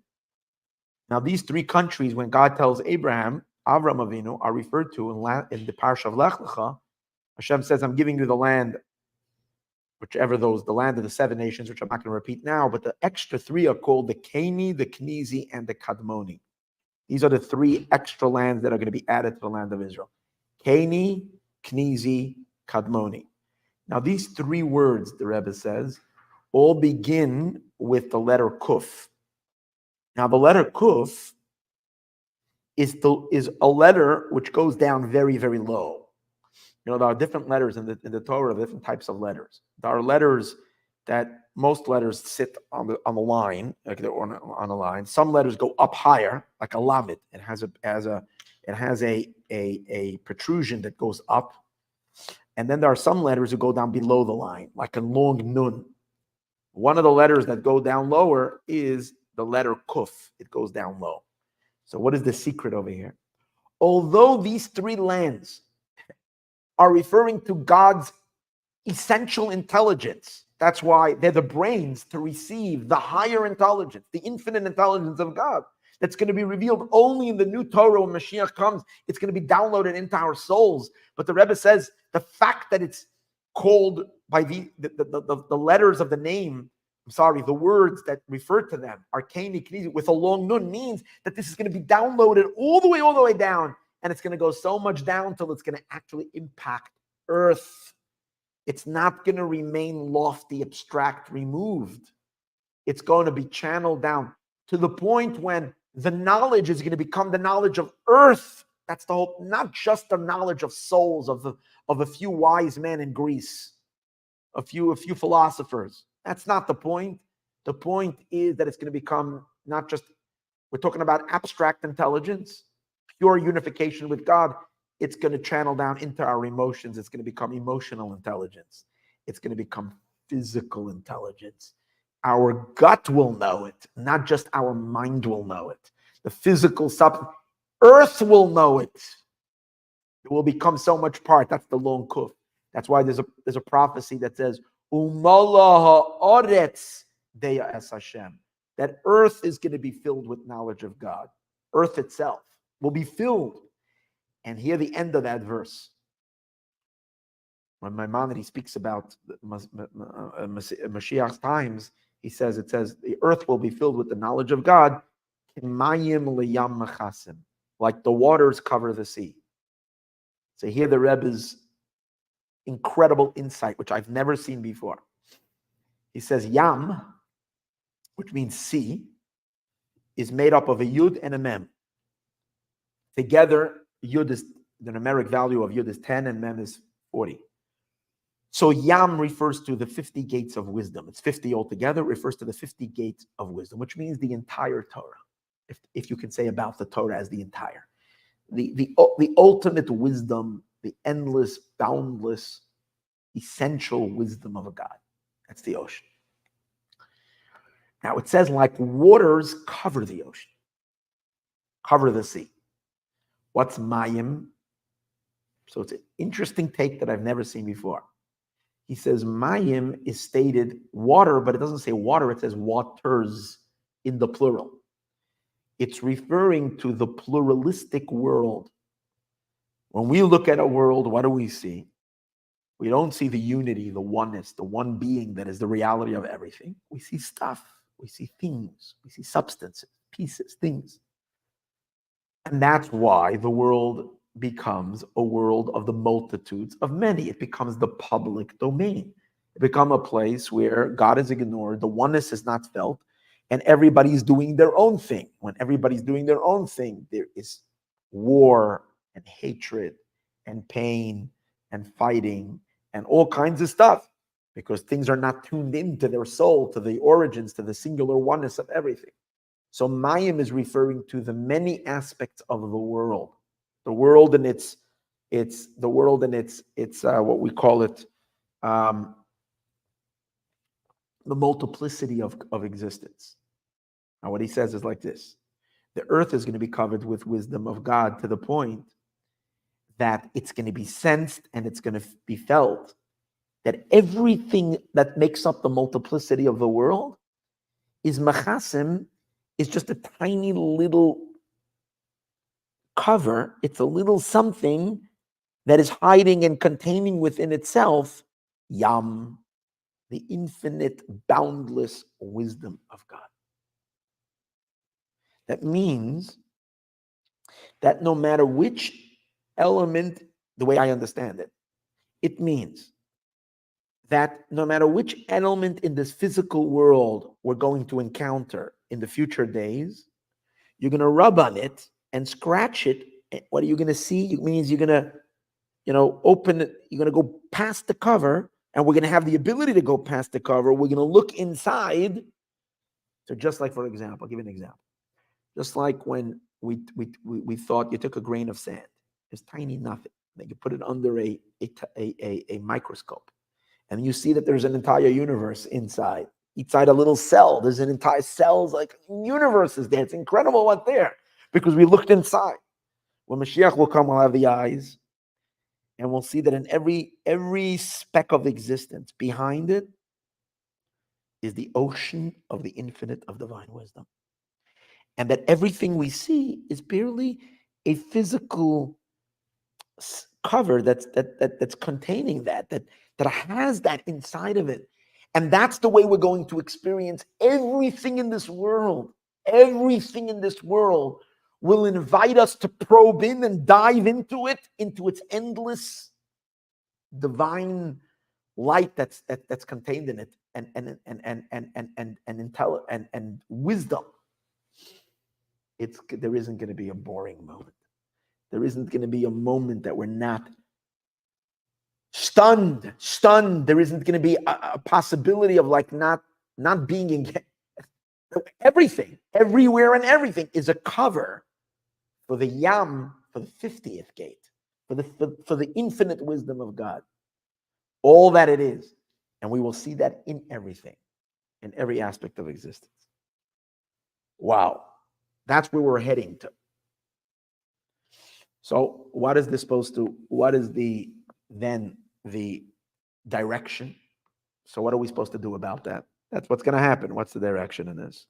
Now, these three countries, when God tells Abraham, Avram Avinu, are referred to in the Parsha of Lech Lecha. Hashem says, I'm giving you the land, the land of the 7 nations, which I'm not going to repeat now, but the extra 3 are called the Keni, the Knizi, and the Kadmoni. These are the 3 extra lands that are going to be added to the land of Israel. Keni, Knizi, Kadmoni. Now, these 3 words, the Rebbe says, all begin with the letter Kuf. Now, the letter Kuf is a letter which goes down very, very low. There are different letters in the Torah, different types of letters. There are letters that most letters sit on the line, like they're on a line. Some letters go up higher, like a lamed. It has a protrusion that goes up, and then there are some letters that go down below the line, like a long nun. One of the letters that go down lower is the letter Kuf. It goes down low. So what is the secret over here? although these three lands are referring to God's essential intelligence, that's why they're the brains to receive the higher intelligence, the infinite intelligence of God, that's going to be revealed only in the new Torah when Mashiach comes. It's going to be downloaded into our souls. But the Rebbe says the fact that it's called by the letters of the name, the words that refer to them, Arcani Knezi, with a long nun, means that this is going to be downloaded all the way down. And it's going to go so much down till it's going to actually impact earth. It's not going to remain lofty, abstract, removed. It's going to be channeled down to the point when the knowledge is going to become the knowledge of earth. That's the hope, not just the knowledge of souls, of a few wise men in Greece, a few philosophers. That's not the point. The point is that it's going to become not just, we're talking about abstract intelligence, pure unification with God. It's going to channel down into our emotions. It's going to become emotional intelligence. It's going to become physical intelligence. Our gut will know it, not just our mind will know it. The physical substance, earth will know it. It will become so much part. That's the long kuf. That's why there's a prophecy that says, Umala ha'aretz deya es Hashem. That earth is going to be filled with knowledge of God. Earth itself will be filled. And here the end of that verse. When Maimonides speaks about Mashiach's times, it says, the earth will be filled with the knowledge of God, like the waters cover the sea. So here the Rebbe's incredible insight, which I've never seen before. He says, Yam, which means sea, is made up of a Yud and a Mem. Together, Yud is, the numeric value of Yud is 10 and Mem is 40. So Yam refers to the 50 gates of wisdom. It's 50 altogether. It refers to the 50 gates of wisdom, which means the entire Torah. If you can say about the Torah as the entire. The ultimate wisdom, the endless, boundless, essential wisdom of a God. That's the ocean. Now it says like waters cover the ocean, cover the sea. What's Mayim? So it's an interesting take that I've never seen before. He says Mayim is stated water, but it doesn't say water, it says waters in the plural. It's referring to the pluralistic world. When we look at a world, what do we see? We don't see the unity, the oneness, the one being that is the reality of everything. We see stuff, we see things, we see substances, pieces, things. And that's why the world becomes a world of the multitudes of many. It becomes the public domain. It becomes a place where God is ignored, the oneness is not felt, and everybody's doing their own thing. When everybody's doing their own thing, there is war and hatred and pain and fighting and all kinds of stuff, because things are not tuned into their soul, to the origins, to the singular oneness of everything. So Mayim is referring to the many aspects of the world and it's what we call it, the multiplicity of existence. Now what he says is like this: the earth is going to be covered with wisdom of God to the point that it's going to be sensed and it's going to be felt that everything that makes up the multiplicity of the world is machasim, is just a tiny little cover. It's a little something that is hiding and containing within itself Yam, the infinite, boundless wisdom of God. That means that no matter which element, the way I understand it, it means that no matter which element in this physical world we're going to encounter in the future days, you're going to rub on it and scratch it. What are you going to see? It means you're going to, open it. You're going to go past the cover, and we're going to have the ability to go past the cover. We're going to look inside. So just like, for example, I'll give you an example. Just like when we thought you took a grain of sand, it's tiny nothing. Then you put it under a microscope, and you see that there's an entire universe inside. Inside a little cell, there's an entire cell's like universe is there. It's incredible what's there because we looked inside. When Mashiach will come, we'll have the eyes, and we'll see that in every speck of existence, behind it is the ocean of the infinite of divine wisdom. And that everything we see is barely a physical cover that's containing that has that inside of it. And that's the way we're going to experience everything in this world. Everything in this world will invite us to probe in and dive into it, into its endless divine light that's contained in it, and wisdom. There isn't going to be a boring moment. There isn't going to be a moment that we're not stunned. There isn't going to be a possibility of like not being in everything, everywhere and everything is a cover for the Yam, for the 50th gate, for the infinite wisdom of God. All that it is. And we will see that in everything, in every aspect of existence. Wow. That's where we're heading to. So what is then the direction? So what are we supposed to do about that? That's what's going to happen. What's the direction in this?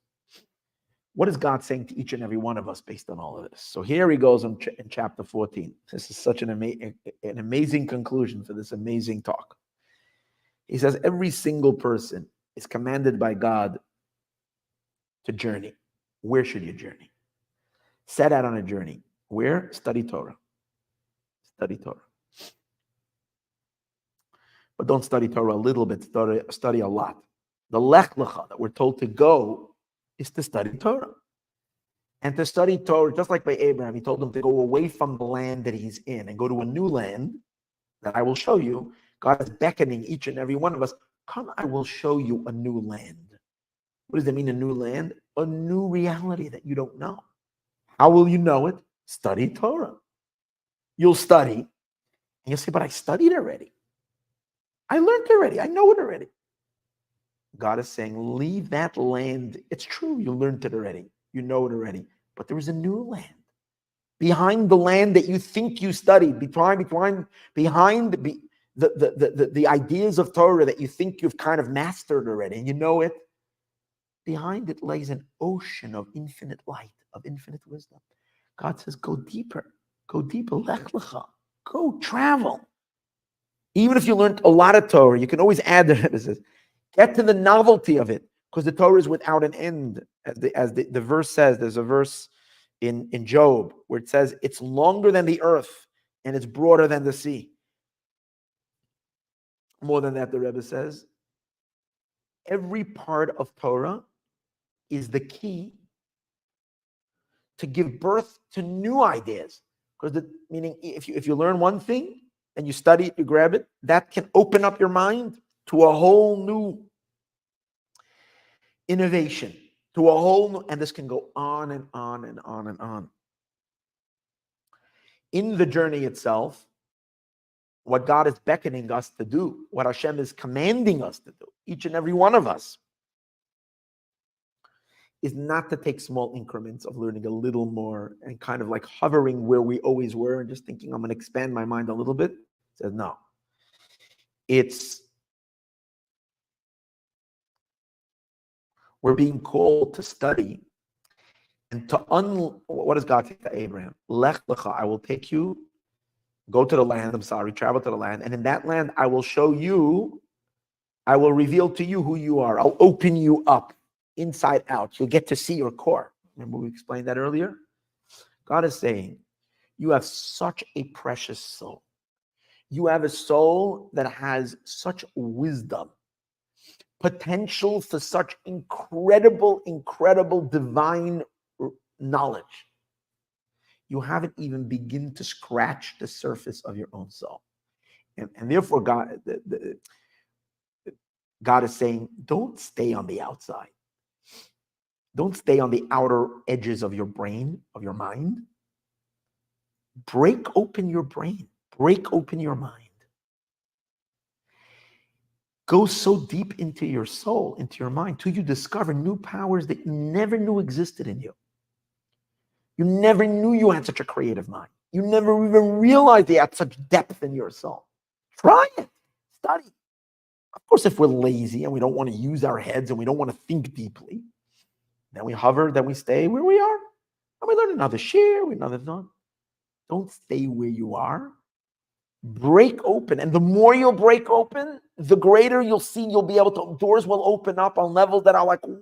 What is God saying to each and every one of us based on all of this? So here he goes in chapter 14. This is such an amazing conclusion for this amazing talk. He says every single person is commanded by God to journey. Where should you journey? Set out on a journey. Where? Study Torah. Study Torah. But don't study Torah a little bit, study a lot. The Lech Lecha that we're told to go is to study Torah. And to study Torah, just like by Abraham, he told him to go away from the land that he's in and go to a new land that I will show you. God is beckoning each and every one of us, come, I will show you a new land. What does that mean, a new land? A new reality that you don't know. How will you know it? Study Torah. You'll study, and you'll say, but I studied already. I learned already. I know it already. God is saying, leave that land. It's true, you learned it already. You know it already. But there is a new land. Behind the land that you think you studied, behind the ideas of Torah that you think you've kind of mastered already, and you know it, behind it lays an ocean of infinite light, of infinite wisdom. God says, go deeper, Lech Lecha, go travel. Even if you learned a lot of Torah, you can always add the Rebbe says, get to the novelty of it, because the Torah is without an end. As the verse says, there's a verse in Job where it says, it's longer than the earth and it's broader than the sea. More than that, the Rebbe says, every part of Torah is the key to give birth to new ideas. Because meaning, if you learn one thing and you study it, you grab it, that can open up your mind to a whole new innovation, to a whole new, and this can go on and on and on and on. In the journey itself, what God is beckoning us to do, what Hashem is commanding us to do, each and every one of us, is not to take small increments of learning a little more and kind of like hovering where we always were and just thinking, I'm going to expand my mind a little bit. It says, no. We're being called to study and to what does God say to Abraham? Lech Lecha, I will take you, go to the land, travel to the land, and in that land I will show you, I will reveal to you who you are. I'll open you up inside out. You'll get to see your core. Remember we explained that earlier? God is saying, you have such a precious soul. You have a soul that has such wisdom, potential for such incredible divine knowledge. You haven't even begin to scratch the surface of your own soul. And therefore, God is saying, don't stay on the outside. Don't stay on the outer edges of your brain, of your mind. Break open your brain. Break open your mind. Go so deep into your soul, into your mind, till you discover new powers that you never knew existed in you. You never knew you had such a creative mind. You never even realized you had such depth in your soul. Try it. Study. Of course, if we're lazy and we don't want to use our heads and we don't want to think deeply, then we hover, then we stay where we are. And we learn another share, another thought. Don't stay where you are. Break open. And the more you'll break open, the greater you'll see you'll be able to, doors will open up on levels that are like, wow,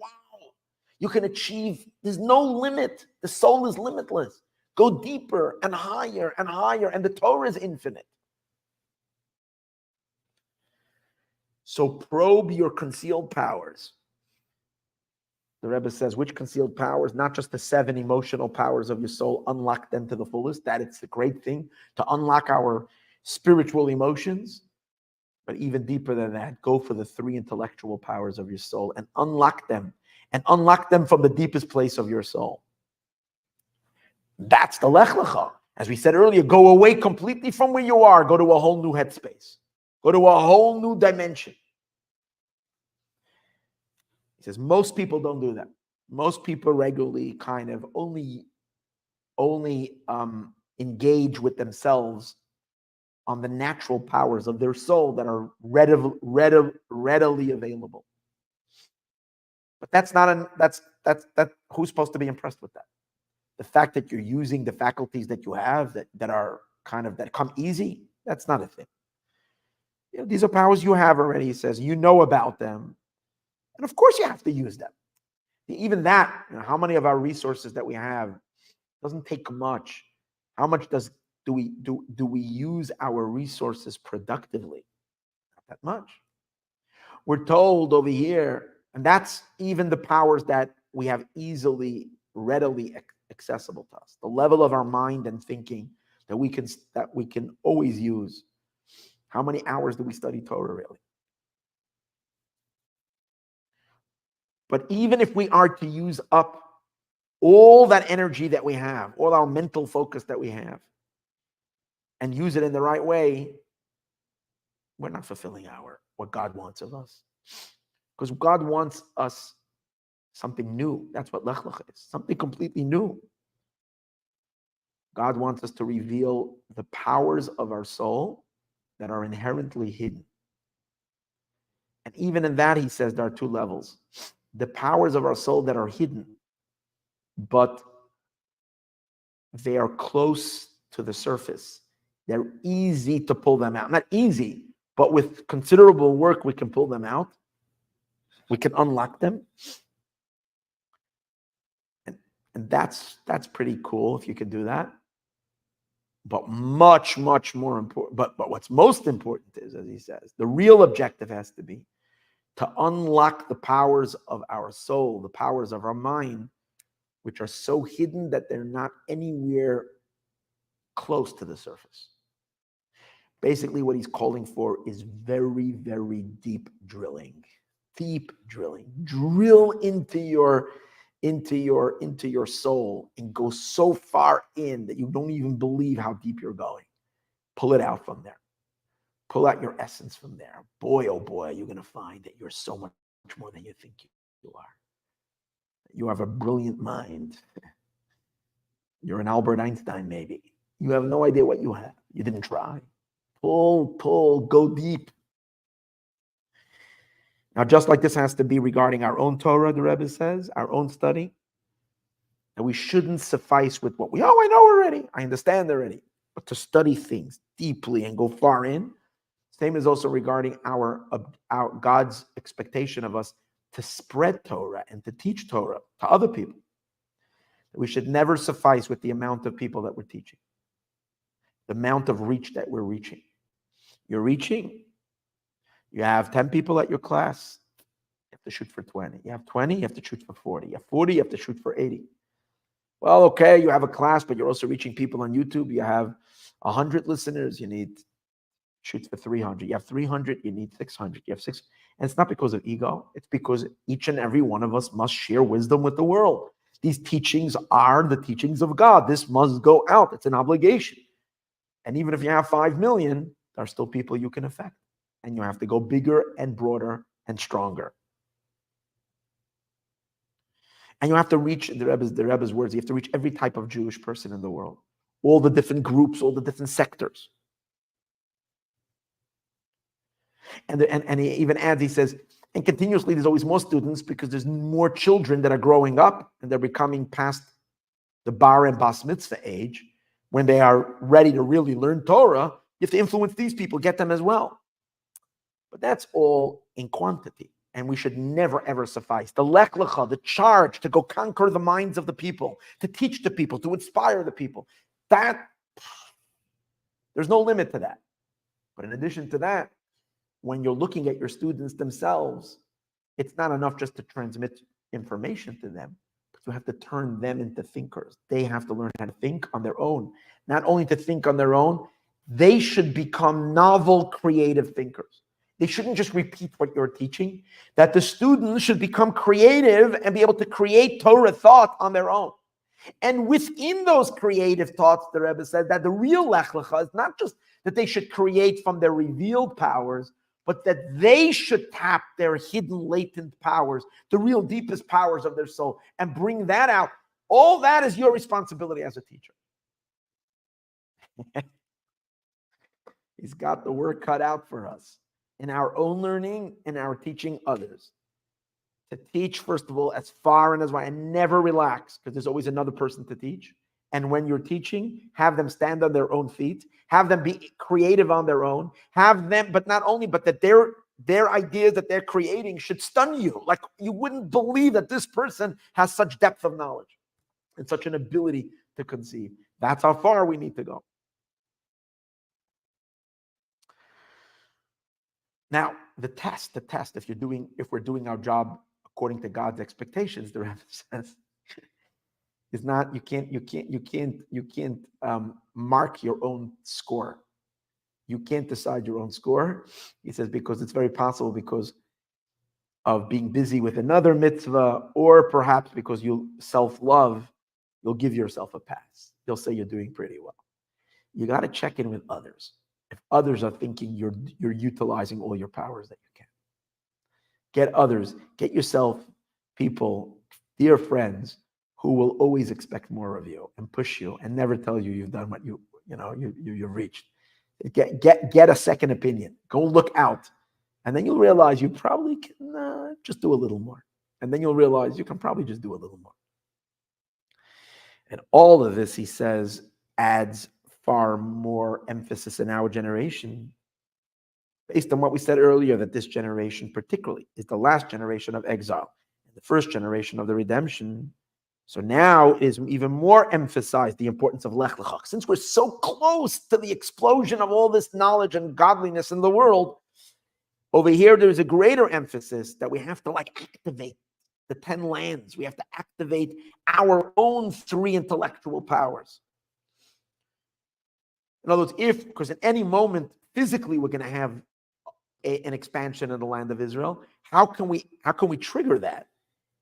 you can achieve. There's no limit. The soul is limitless. Go deeper and higher, and the Torah is infinite. So probe your concealed powers. The Rebbe says, which concealed powers? Not just the 7 emotional powers of your soul, unlock them to the fullest. That it's a great thing to unlock our spiritual emotions. But even deeper than that, go for the 3 intellectual powers of your soul and unlock them. And unlock them from the deepest place of your soul. That's the Lech Lecha. As we said earlier, go away completely from where you are. Go to a whole new headspace. Go to a whole new dimension. He says most people don't do that. Most people regularly kind of only engage with themselves on the natural powers of their soul that are readily available. But that's not who's supposed to be impressed with that? The fact that you're using the faculties that you have that are kind of that come easy, that's not a thing. These are powers you have already, he says. You know about them. And of course you have to use them. Even that, how many of our resources that we have doesn't take much. How much do we use our resources productively? Not that much. We're told over here, and that's even the powers that we have readily accessible to us. The level of our mind and thinking that we can always use. How many hours do we study Torah really? But even if we are to use up all that energy that we have, all our mental focus that we have, and use it in the right way, we're not fulfilling what God wants of us. Because God wants us something new. That's what Lech Lecha is, something completely new. God wants us to reveal the powers of our soul that are inherently hidden. And even in that, he says there are 2 levels. The powers of our soul that are hidden, but they are close to the surface. They're easy to pull them out. Not easy, but with considerable work, we can pull them out. We can unlock them. And that's pretty cool if you can do that. But much, much more important. But what's most important is, as he says, the real objective has to be to unlock the powers of our soul, the powers of our mind, which are so hidden that they're not anywhere close to the surface. Basically, what he's calling for is very, very deep drilling. Deep drilling. Drill into your soul and go so far in that you don't even believe how deep you're going. Pull it out from there. Pull out your essence from there. Boy, oh boy, you're going to find that you're so much more than you think you are. You have a brilliant mind. You're an Albert Einstein, maybe. You have no idea what you have. You didn't try. Pull, go deep. Now, just like this has to be regarding our own Torah, the Rebbe says, our own study, and we shouldn't suffice with what I know already, I understand already, but to study things deeply and go far in. Same is also regarding our God's expectation of us to spread Torah and to teach Torah to other people. We should never suffice with the amount of people that we're teaching, the amount of reach that we're reaching. You're reaching, you have 10 people at your class, you have to shoot for 20. You have 20, you have to shoot for 40. You have 40, you have to shoot for 80. Well, okay, you have a class, but you're also reaching people on YouTube. You have 100 listeners, you need shoot for 300. You have 300, you need 600. You have 6. And it's not because of ego. It's because each and every one of us must share wisdom with the world. These teachings are the teachings of God. This must go out. It's an obligation. And even if you have 5 million, there are still people you can affect. And you have to go bigger and broader and stronger. And you have to reach, the Rebbe's words, you have to reach every type of Jewish person in the world. all the different groups, all the different sectors. And he even adds, he says, and continuously there's always more students because there's more children that are growing up and they're becoming past the bar and bas mitzvah age. When they are ready to really learn Torah, you have to influence these people, get them as well. But that's all in quantity. And we should never, ever suffice. The Lech, Lecha, the charge to go conquer the minds of the people, to teach the people, to inspire the people, that, there's no limit to that. But in addition to that, when you're looking at your students themselves, it's not enough just to transmit information to them, but you have to turn them into thinkers. They have to learn how to think on their own. Not only to think on their own, they should become novel, creative thinkers. They shouldn't just repeat what you're teaching, that the students should become creative and be able to create Torah thought on their own. And within those creative thoughts, the Rebbe said that the real Lech Lecha is not just that they should create from their revealed powers, but that they should tap their hidden, latent powers, the real deepest powers of their soul, and bring that out. All that is your responsibility as a teacher. He's got the work cut out for us in our own learning and our teaching others. To teach, first of all, as far and as wide, and never relax, because there's always another person to teach. And when you're teaching, have them stand on their own feet, have them be creative on their own, have them, but not only, but that their ideas that they're creating should stun you. Like you wouldn't believe that this person has such depth of knowledge and such an ability to conceive. That's how far we need to go. Now, the test, if we're doing our job according to God's expectations, the Rebbe says, is not, you can't mark your own score. You can't decide your own score. He says, because it's very possible because of being busy with another mitzvah, or perhaps because you self-love, you'll give yourself a pass. You'll say you're doing pretty well. You got to check in with others. If others are thinking you're utilizing all your powers that you can. Get others, get yourself people, dear friends, who will always expect more of you and push you and never tell you you've done what you've reached. Get a second opinion. Go look out. And then you'll realize you probably can just do a little more. And then you'll realize you can probably just do a little more. And all of this, he says, adds far more emphasis in our generation, based on what we said earlier, that this generation particularly is the last generation of exile, and the first generation of the redemption. So now it is even more emphasized, the importance of Lech Lecha. Since we're so close to the explosion of all this knowledge and godliness in the world, over here there's a greater emphasis that we have to activate the 10 lands. We have to activate our own 3 intellectual powers. In other words, because at any moment physically we're going to have an expansion in the land of Israel, how can we trigger that?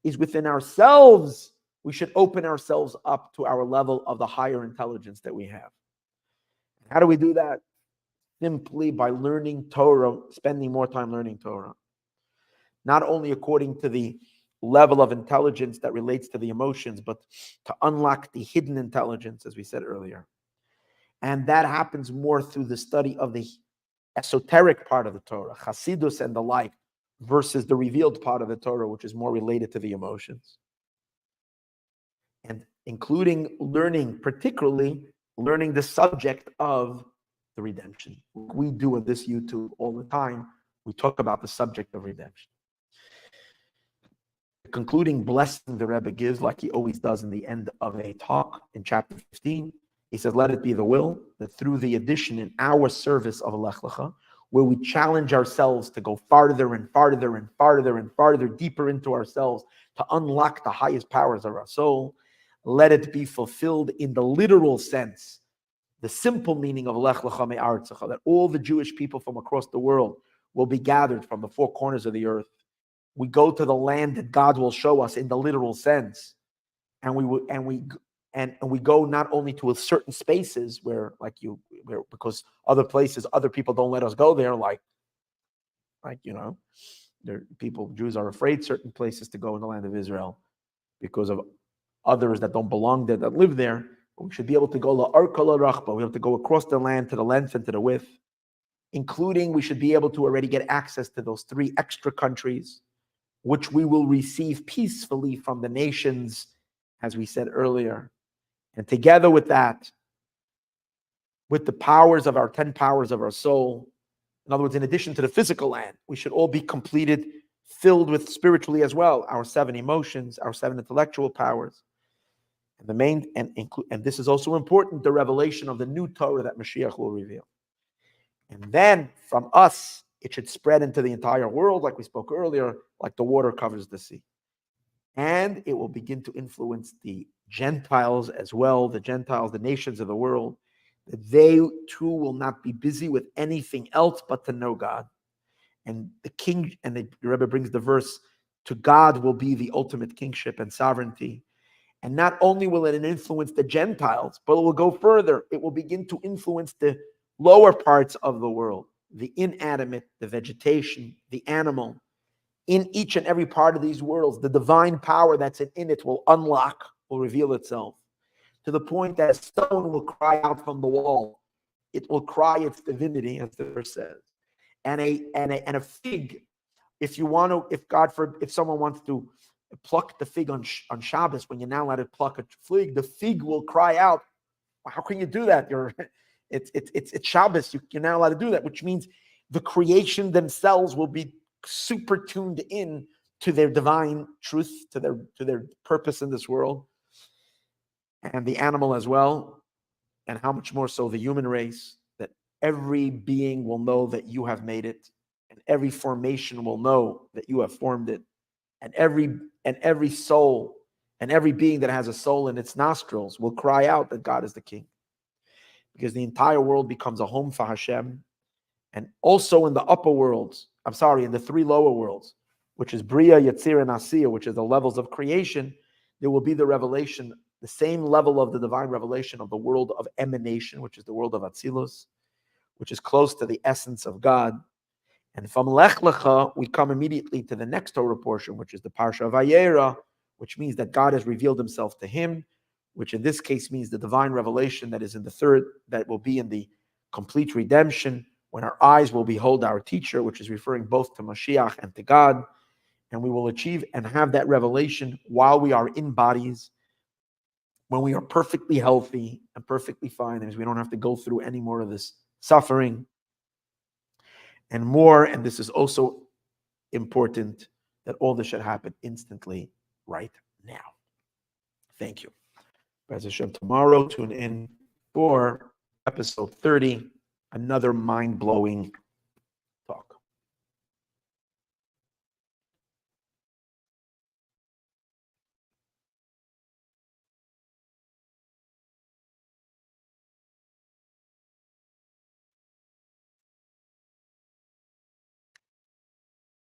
Is within ourselves. We should open ourselves up to our level of the higher intelligence that we have. How do we do that? Simply by learning Torah, spending more time learning Torah. Not only according to the level of intelligence that relates to the emotions, but to unlock the hidden intelligence, as we said earlier. And that happens more through the study of the esoteric part of the Torah, Hasidus and the like, versus the revealed part of the Torah, which is more related to the emotions. And including particularly learning the subject of the redemption. We do on this YouTube all the time. We talk about the subject of redemption. The concluding blessing the Rebbe gives, like he always does in the end of a talk in chapter 15, he says, let it be the will that through the addition in our service of Lech Lecha, where we challenge ourselves to go farther and farther and farther and farther deeper into ourselves to unlock the highest powers of our soul, let it be fulfilled in the literal sense, the simple meaning of Lech Lecha me'aretzecha, that all the Jewish people from across the world will be gathered from the 4 corners of the earth. We go to the land that God will show us in the literal sense, and we go not only to certain spaces where because other places, other people don't let us go there, Jews are afraid certain places to go in the land of Israel because of others that don't belong there that live there. We should be able to go la'arka la'rachba. We have to go across the land to the length and to the width, including we should be able to already get access to those 3 extra countries, which we will receive peacefully from the nations, as we said earlier. And together with that, with the powers of our 10 powers of our soul, in other words, in addition to the physical land, we should all be completed, filled with spiritually as well, our 7 emotions, our 7 intellectual powers. And the main, and this is also important, the revelation of the new Torah that Mashiach will reveal. And then from us, it should spread into the entire world, like we spoke earlier, like the water covers the sea. And it will begin to influence the Gentiles as well, the Gentiles, the nations of the world. They too will not be busy with anything else but to know God. And the king, and the Rebbe brings the verse, to God will be the ultimate kingship and sovereignty. And not only will it influence the Gentiles, but it will go further. It will begin to influence the lower parts of the world, the inanimate, the vegetation, the animal. In each and every part of these worlds, the divine power that's in it will unlock, will reveal itself, to the point that a stone will cry out from the wall. It will cry its divinity, as the verse says. And a fig, if someone wants to pluck the fig on Shabbos, when you're now allowed to pluck a fig, the fig will cry out. How can you do that? It's Shabbos. You're now allowed to do that, which means the creation themselves will be super tuned in to their divine truth, to their purpose in this world, and the animal as well, and how much more so the human race, that every being will know that you have made it, and every formation will know that you have formed it, and every soul and every being that has a soul in its nostrils will cry out that God is the King, because the entire world becomes a home for Hashem. And also in the upper worlds, in the 3 lower worlds, which is Bria, Yetzir, and Asiya, which is the levels of creation, there will be the revelation, the same level of the divine revelation of the world of emanation, which is the world of Atzilus, which is close to the essence of God. And from Lech Lecha, we come immediately to the next Torah portion, which is the Parsha of Vayera, which means that God has revealed himself to him, which in this case means the divine revelation that is in the 3rd, that will be in the complete redemption, when our eyes will behold our teacher, which is referring both to Mashiach and to God. And we will achieve and have that revelation while we are in bodies, when we are perfectly healthy and perfectly fine, as we don't have to go through any more of this suffering and more. And this is also important, that all this should happen instantly right now. Thank you. B'ez Hashem, tomorrow tune in for episode 30, another mind-blowing